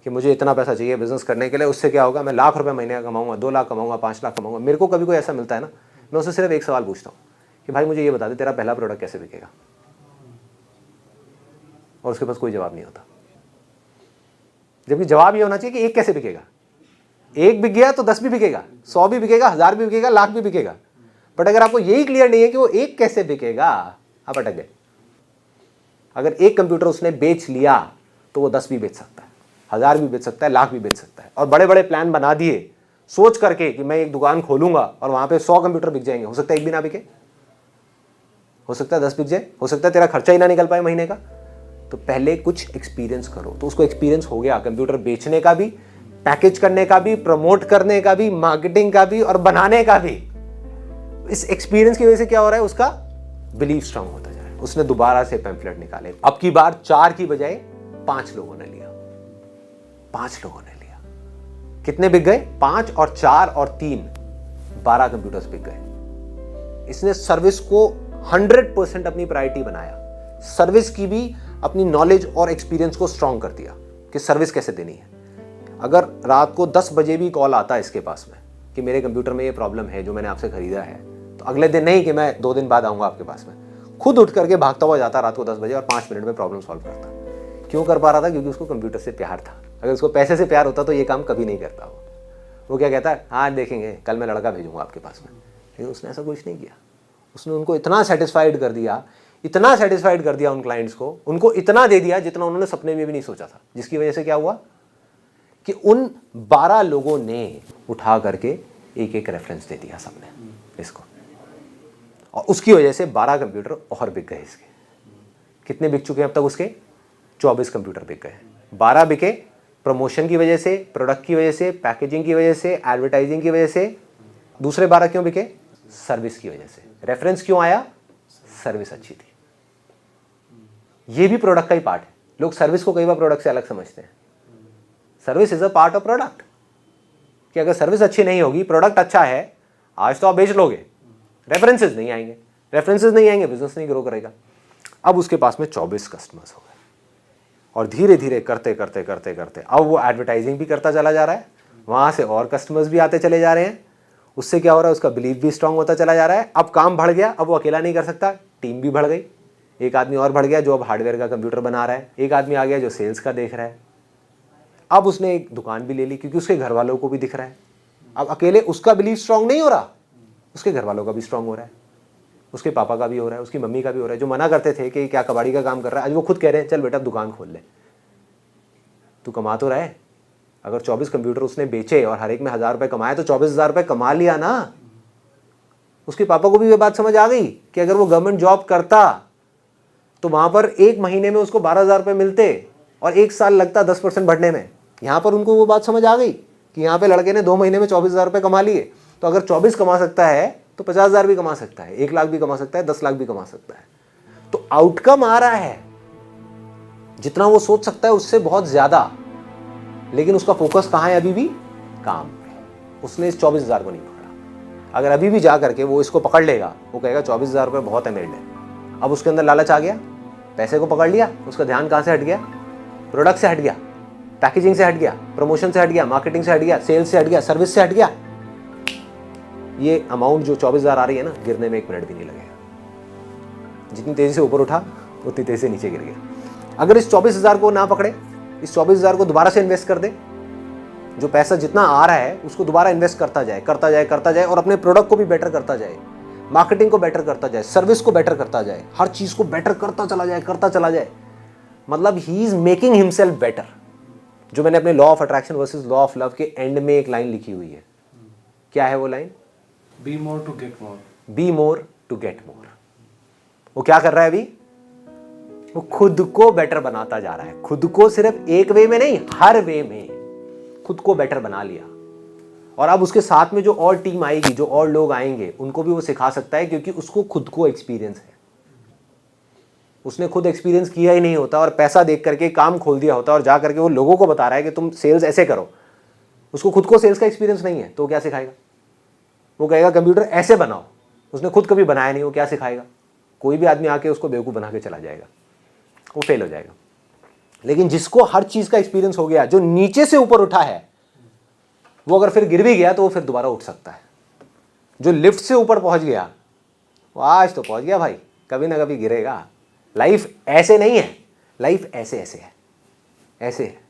कि मुझे इतना पैसा चाहिए बिजनेस करने के लिए, उससे क्या होगा, मैं लाख रुपए महीने का कमाऊंगा, 2 लाख कमाऊंगा, 5 लाख कमाऊंगा। मेरे को कभी कोई ऐसा मिलता है ना, मैं उससे सिर्फ एक सवाल पूछता हूँ कि भाई मुझे ये बता दे तेरा पहला प्रोडक्ट कैसे बिकेगा, और उसके पास कोई जवाब नहीं होता। जबकि जवाब ये होना चाहिए कि एक कैसे बिकेगा। एक बिक गया तो 10 भी बिकेगा, 100 भी बिकेगा, 1000 भी बिकेगा, लाख भी बिकेगा। बट अगर आपको यही क्लियर नहीं है कि वो एक कैसे बिकेगा, आप अटक गए। अगर एक कंप्यूटर उसने बेच लिया तो वो 10 भी बेच सकता है, 1000 भी बेच सकता है, लाख भी बेच सकता है। और बड़े बड़े प्लान बना दिए सोच करके कि मैं एक दुकान खोलूंगा और वहां पे 100 कंप्यूटर बिक जाएंगे। हो सकता है एक भी ना बिके, हो सकता है 10 बिक जाए, हो सकता है तेरा खर्चा ही ना निकल पाए महीने का। तो पहले कुछ एक्सपीरियंस करो। तो उसको एक्सपीरियंस हो गया कंप्यूटर बेचने का भी, पैकेज करने का भी, प्रमोट करने का भी, मार्केटिंग का भी और बनाने का भी। इस एक्सपीरियंस की वजह से क्या हो रहा है, उसका बिलीफ स्ट्रांग होता जा रहा है। उसने दोबारा से पैम्फलेट निकाले। अब की बार 4 की बजाय 5 लोगों ने लिया, 5 लोगों ने लिया। कितने बिक गए? 5 और 4 और 3, 12 कंप्यूटर्स बिक गए। इसने सर्विस को 100% अपनी प्रायोरिटी बनाया। सर्विस की भी अपनी नॉलेज और एक्सपीरियंस को स्ट्रांग कर दिया कि सर्विस कैसे देनी है। अगर रात को 10 बजे भी कॉल आता है इसके पास में कि मेरे कंप्यूटर में ये प्रॉब्लम है जो मैंने आपसे खरीदा है, तो अगले दिन नहीं कि मैं 2 दिन बाद आऊंगा आपके पास में, खुद उठ करके भागता हुआ जाता रात को 10 बजे और 5 मिनट में प्रॉब्लम सॉल्व करता। क्यों कर पा रहा था? क्योंकि उसको कंप्यूटर से प्यार था। अगर उसको पैसे से प्यार होता तो ये काम कभी नहीं करता। वो क्या कहता है, हाँ देखेंगे, कल मैं लड़का भेजूंगा आपके पास में। लेकिन उसने ऐसा कुछ नहीं किया। उसने उनको इतना सेटिस्फाइड कर दिया इतना सेटिस्फाइड कर दिया उन क्लाइंट्स को, उनको इतना दे दिया जितना उन्होंने सपने में भी नहीं सोचा था, जिसकी वजह से क्या हुआ कि उन 12 लोगों ने उठा करके एक एक रेफरेंस दे दिया सबने इसको, और उसकी वजह से 12 कंप्यूटर और बिक गए इसके। कितने बिक चुके हैं अब तक उसके? 24 कंप्यूटर बिक गए। 12 बिके प्रमोशन की वजह से, प्रोडक्ट की वजह से, पैकेजिंग की वजह से, एडवर्टाइजिंग की वजह से। दूसरे 12 क्यों बिके? सर्विस की वजह से। रेफरेंस क्यों आया? सर्विस अच्छी थी। ये भी प्रोडक्ट का ही पार्ट है। लोग सर्विस को कई बार प्रोडक्ट से अलग समझते हैं। Service is a part of product, कि अगर सर्विस अच्छी नहीं होगी, प्रोडक्ट अच्छा है, आज तो आप बेच लोगे, रेफरेंसेस नहीं आएंगे, रेफरेंसेस नहीं आएंगे, बिजनेस नहीं ग्रो करेगा। अब उसके पास में 24 कस्टमर्स हो गए, और धीरे धीरे करते करते करते करते अब वो एडवर्टाइजिंग भी करता चला जा रहा है, वहाँ से और कस्टमर्स भी आते चले जा रहे हैं। उससे क्या हो रहा है? उसका बिलीव भी स्ट्रांग होता चला जा रहा है। अब काम बढ़ गया, अब वो अकेला नहीं कर सकता, टीम भी बढ़ गई। एक आदमी और बढ़ गया जो अब हार्डवेयर का कंप्यूटर बना रहा है, एक आदमी आ गया जो सेल्स का देख रहा है। अब उसने एक दुकान भी ले ली, क्योंकि उसके घर वालों को भी दिख रहा है। अब अकेले उसका बिलीव स्ट्रांग नहीं हो रहा, उसके घर वालों का भी स्ट्रांग हो रहा है, उसके पापा का भी हो रहा है, उसकी मम्मी का भी हो रहा है। जो मना करते थे कि क्या कबाड़ी का काम कर रहा है, आज वो खुद कह रहे हैं चल बेटा दुकान खोल ले, तू कमा तो रहा है। अगर 24 कंप्यूटर उसने बेचे और हर एक में 1000 रुपये कमाए तो 24,000 रुपये कमा लिया ना। उसके पापा को भी ये बात समझ आ गई कि अगर वो गवर्नमेंट जॉब करता तो वहां पर एक महीने में उसको 12,000 रुपये मिलते और 1 साल लगता 10% बढ़ने में। यहाँ पर उनको वो बात समझ आ गई कि यहाँ पे लड़के ने 2 महीने में 24,000 रुपये कमा लिए, तो अगर 24 कमा सकता है तो 50,000 भी कमा सकता है, 1 लाख भी कमा सकता है, 10 लाख भी कमा सकता है। तो आउटकम आ रहा है जितना वो सोच सकता है उससे बहुत ज्यादा, लेकिन उसका फोकस कहाँ है? अभी भी काम पे। उसने इस 24,000 को नहीं पकड़ा। अगर अभी भी जा करके वो इसको पकड़ लेगा, वो कहेगा 24,000 रुपये बहुत है मेरे लिए। अब उसके अंदर लालच आ गया, पैसे को पकड़ लिया, उसका ध्यान कहाँ से हट गया? प्रोडक्ट से हट गया, पैकेजिंग से हट गया, प्रमोशन से हट गया, मार्केटिंग से हट गया, सेल्स से हट गया, सर्विस से हट गया। ये अमाउंट जो 24,000 आ रही है ना, गिरने में 1 मिनट भी नहीं लगेगा। जितनी तेजी से ऊपर उठा उतनी तेजी से नीचे गिर गया। अगर इस 24,000 को ना पकड़े, इस 24,000 को दोबारा से इन्वेस्ट कर दे, जो पैसा जितना आ रहा है उसको दोबारा इन्वेस्ट करता जाए करता जाए करता जाए, और अपने प्रोडक्ट को भी बेटर करता जाए, मार्केटिंग को बेटर करता जाए, सर्विस को बेटर करता जाए, हर चीज को बेटर करता चला जाए, मतलब he is making himself better. जो मैंने अपने law of attraction versus law of love के एंड में एक लाइन लिखी हुई है। क्या है वो line? Be more to get more. Be more to get more. वो क्या कर रहा है अभी? वो खुद को बेटर बनाता जा रहा है। खुद को सिर्फ एक वे में नहीं, हर वे में खुद को बेटर बना लिया। और अब उसके साथ में जो और टीम आएगी, जो और लोग आएंगे, उनको भी वो सिखा सकता है, क्योंकि उसको खुद को एक्सपीरियंस है। उसने खुद एक्सपीरियंस किया ही नहीं होता और पैसा देख करके काम खोल दिया होता और जा करके वो लोगों को बता रहा है कि तुम सेल्स ऐसे करो। उसको खुद को सेल्स का एक्सपीरियंस नहीं है तो क्या सिखाएगा? वो कहेगा कंप्यूटर ऐसे बनाओ, उसने खुद कभी बनाया नहीं, वो क्या सिखाएगा? कोई भी आदमी आके उसको बेवकूफ़ बना के चला जाएगा, वो फेल हो जाएगा। लेकिन जिसको हर चीज़ का एक्सपीरियंस हो गया, जो नीचे से ऊपर उठा है, वो अगर फिर गिर भी गया तो वो फिर दोबारा उठ सकता है। जो लिफ्ट से ऊपर पहुंच गया वो आज तो पहुंच गया भाई, कभी ना कभी गिरेगा। लाइफ ऐसे नहीं है, लाइफ ऐसे ऐसे है, ऐसे है।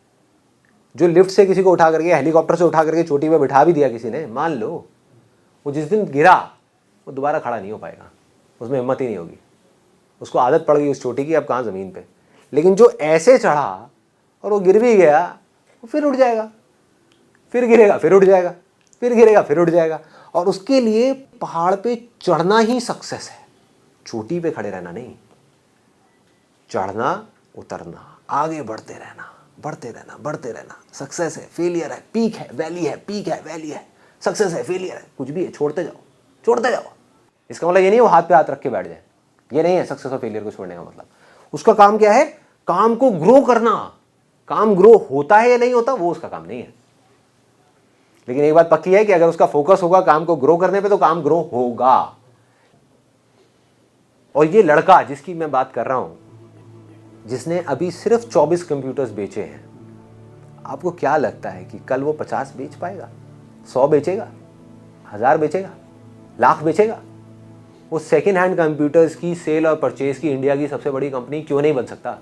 जो लिफ्ट से किसी को उठा करके, हेलीकॉप्टर से उठा करके चोटी पे बिठा भी दिया किसी ने, मान लो वो जिस दिन गिरा वो दोबारा खड़ा नहीं हो पाएगा, उसमें हिम्मत ही नहीं होगी। उसको आदत पड़ गई उस चोटी की, अब कहाँ ज़मीन पे। लेकिन जो ऐसे चढ़ा और वो गिर भी गया, वो फिर उठ जाएगा, फिर गिरेगा, फिर उठ जाएगा, फिर गिरेगा, फिर उठ जाएगा। और उसके लिए पहाड़ पे चढ़ना ही सक्सेस है, चोटी पे खड़े रहना नहीं। चढ़ना, उतरना, आगे बढ़ते रहना, बढ़ते रहना, बढ़ते रहना, सक्सेस है, फेलियर है, पीक है, वैली है, पीक है, वैली है, सक्सेस है, फेलियर है, कुछ भी है, छोड़ते जाओ, छोड़ते जाओ। इसका मतलब ये नहीं वो हाथ पे हाथ रख के बैठ जाए, ये नहीं है सक्सेस और फेलियर को छोड़ने का मतलब। उसका काम क्या है? काम को ग्रो करना। काम ग्रो होता है या नहीं होता वो उसका काम नहीं है। लेकिन एक बात पक्की है कि अगर उसका फोकस होगा काम को ग्रो करने पे तो काम ग्रो होगा। और ये लड़का जिसकी मैं बात कर रहा हूं, जिसने अभी सिर्फ 24 कंप्यूटर्स बेचे हैं, आपको क्या लगता है कि कल वो 50 बेच पाएगा? 100 बेचेगा? 1000 बेचेगा? लाख बेचेगा? वो सेकेंड हैंड कंप्यूटर्स की सेल और परचेज की इंडिया की सबसे बड़ी कंपनी क्यों नहीं बन सकता?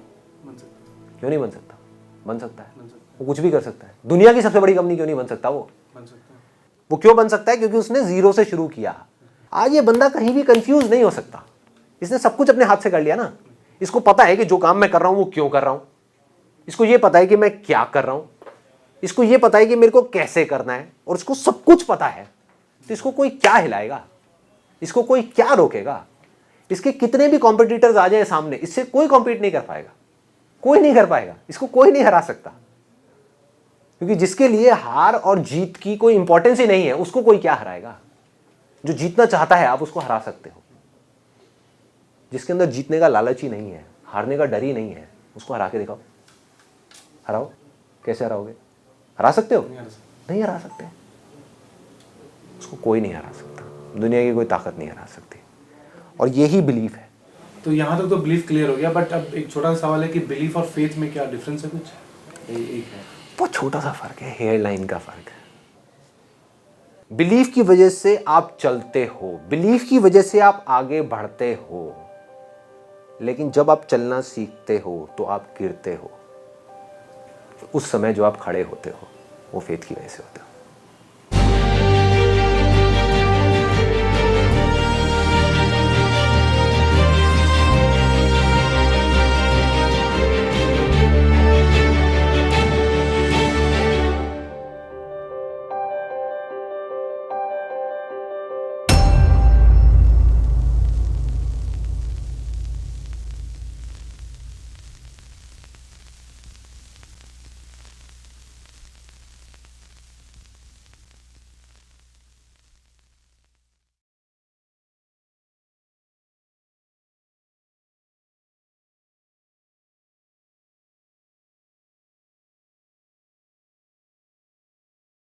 क्यों नहीं बन सकता? बन सकता है। वो कुछ भी कर सकता है। दुनिया की सबसे बड़ी कंपनी क्यों नहीं बन सकता? वो क्यों बन सकता है? क्योंकि उसने जीरो से शुरू किया। आज ये बंदा कहीं भी कंफ्यूज नहीं हो सकता। इसने सब कुछ अपने हाथ से कर लिया ना। इसको पता है कि जो काम मैं कर रहा हूं वो क्यों कर रहा हूं, इसको ये पता है कि मैं क्या कर रहा हूं, इसको ये पता है कि मेरे को कैसे करना है, और इसको सब कुछ पता है। तो इसको कोई क्या हिलाएगा, इसको कोई क्या रोकेगा? इसके कितने भी कॉम्पिटिटर्स आ जाए सामने, इससे कोई कॉम्पीट नहीं कर पाएगा, कोई नहीं कर पाएगा, इसको कोई नहीं हरा सकता। क्योंकि जिसके लिए हार और जीत की कोई इंपॉर्टेंस ही नहीं है, उसको कोई क्या हराएगा? जो जीतना चाहता है आप उसको हरा सकते हो। जिसके अंदर जीतने का लालच ही नहीं है, हारने का डर ही नहीं है, उसको हरा के दिखाओ। हराओ, कैसे हराओगे? हरा सकते हो? नहीं हरा सकते। उसको कोई नहीं हरा सकता, दुनिया की कोई ताकत नहीं हरा सकती। और यही बिलीफ है। तो यहाँ तक तो बिलीफ क्लियर हो गया, बट अब एक छोटा सा सवाल है कि बिलीफ और फेथ में क्या डिफरेंस है? कुछ एक है, बहुत छोटा सा फर्क है, हेयर लाइन का फर्क है। बिलीफ की वजह से आप चलते हो, बिलीफ की वजह से आप आगे बढ़ते हो, लेकिन जब आप चलना सीखते हो तो आप गिरते हो। उस समय जो आप खड़े होते हो वो फेथ की वजह से होता है।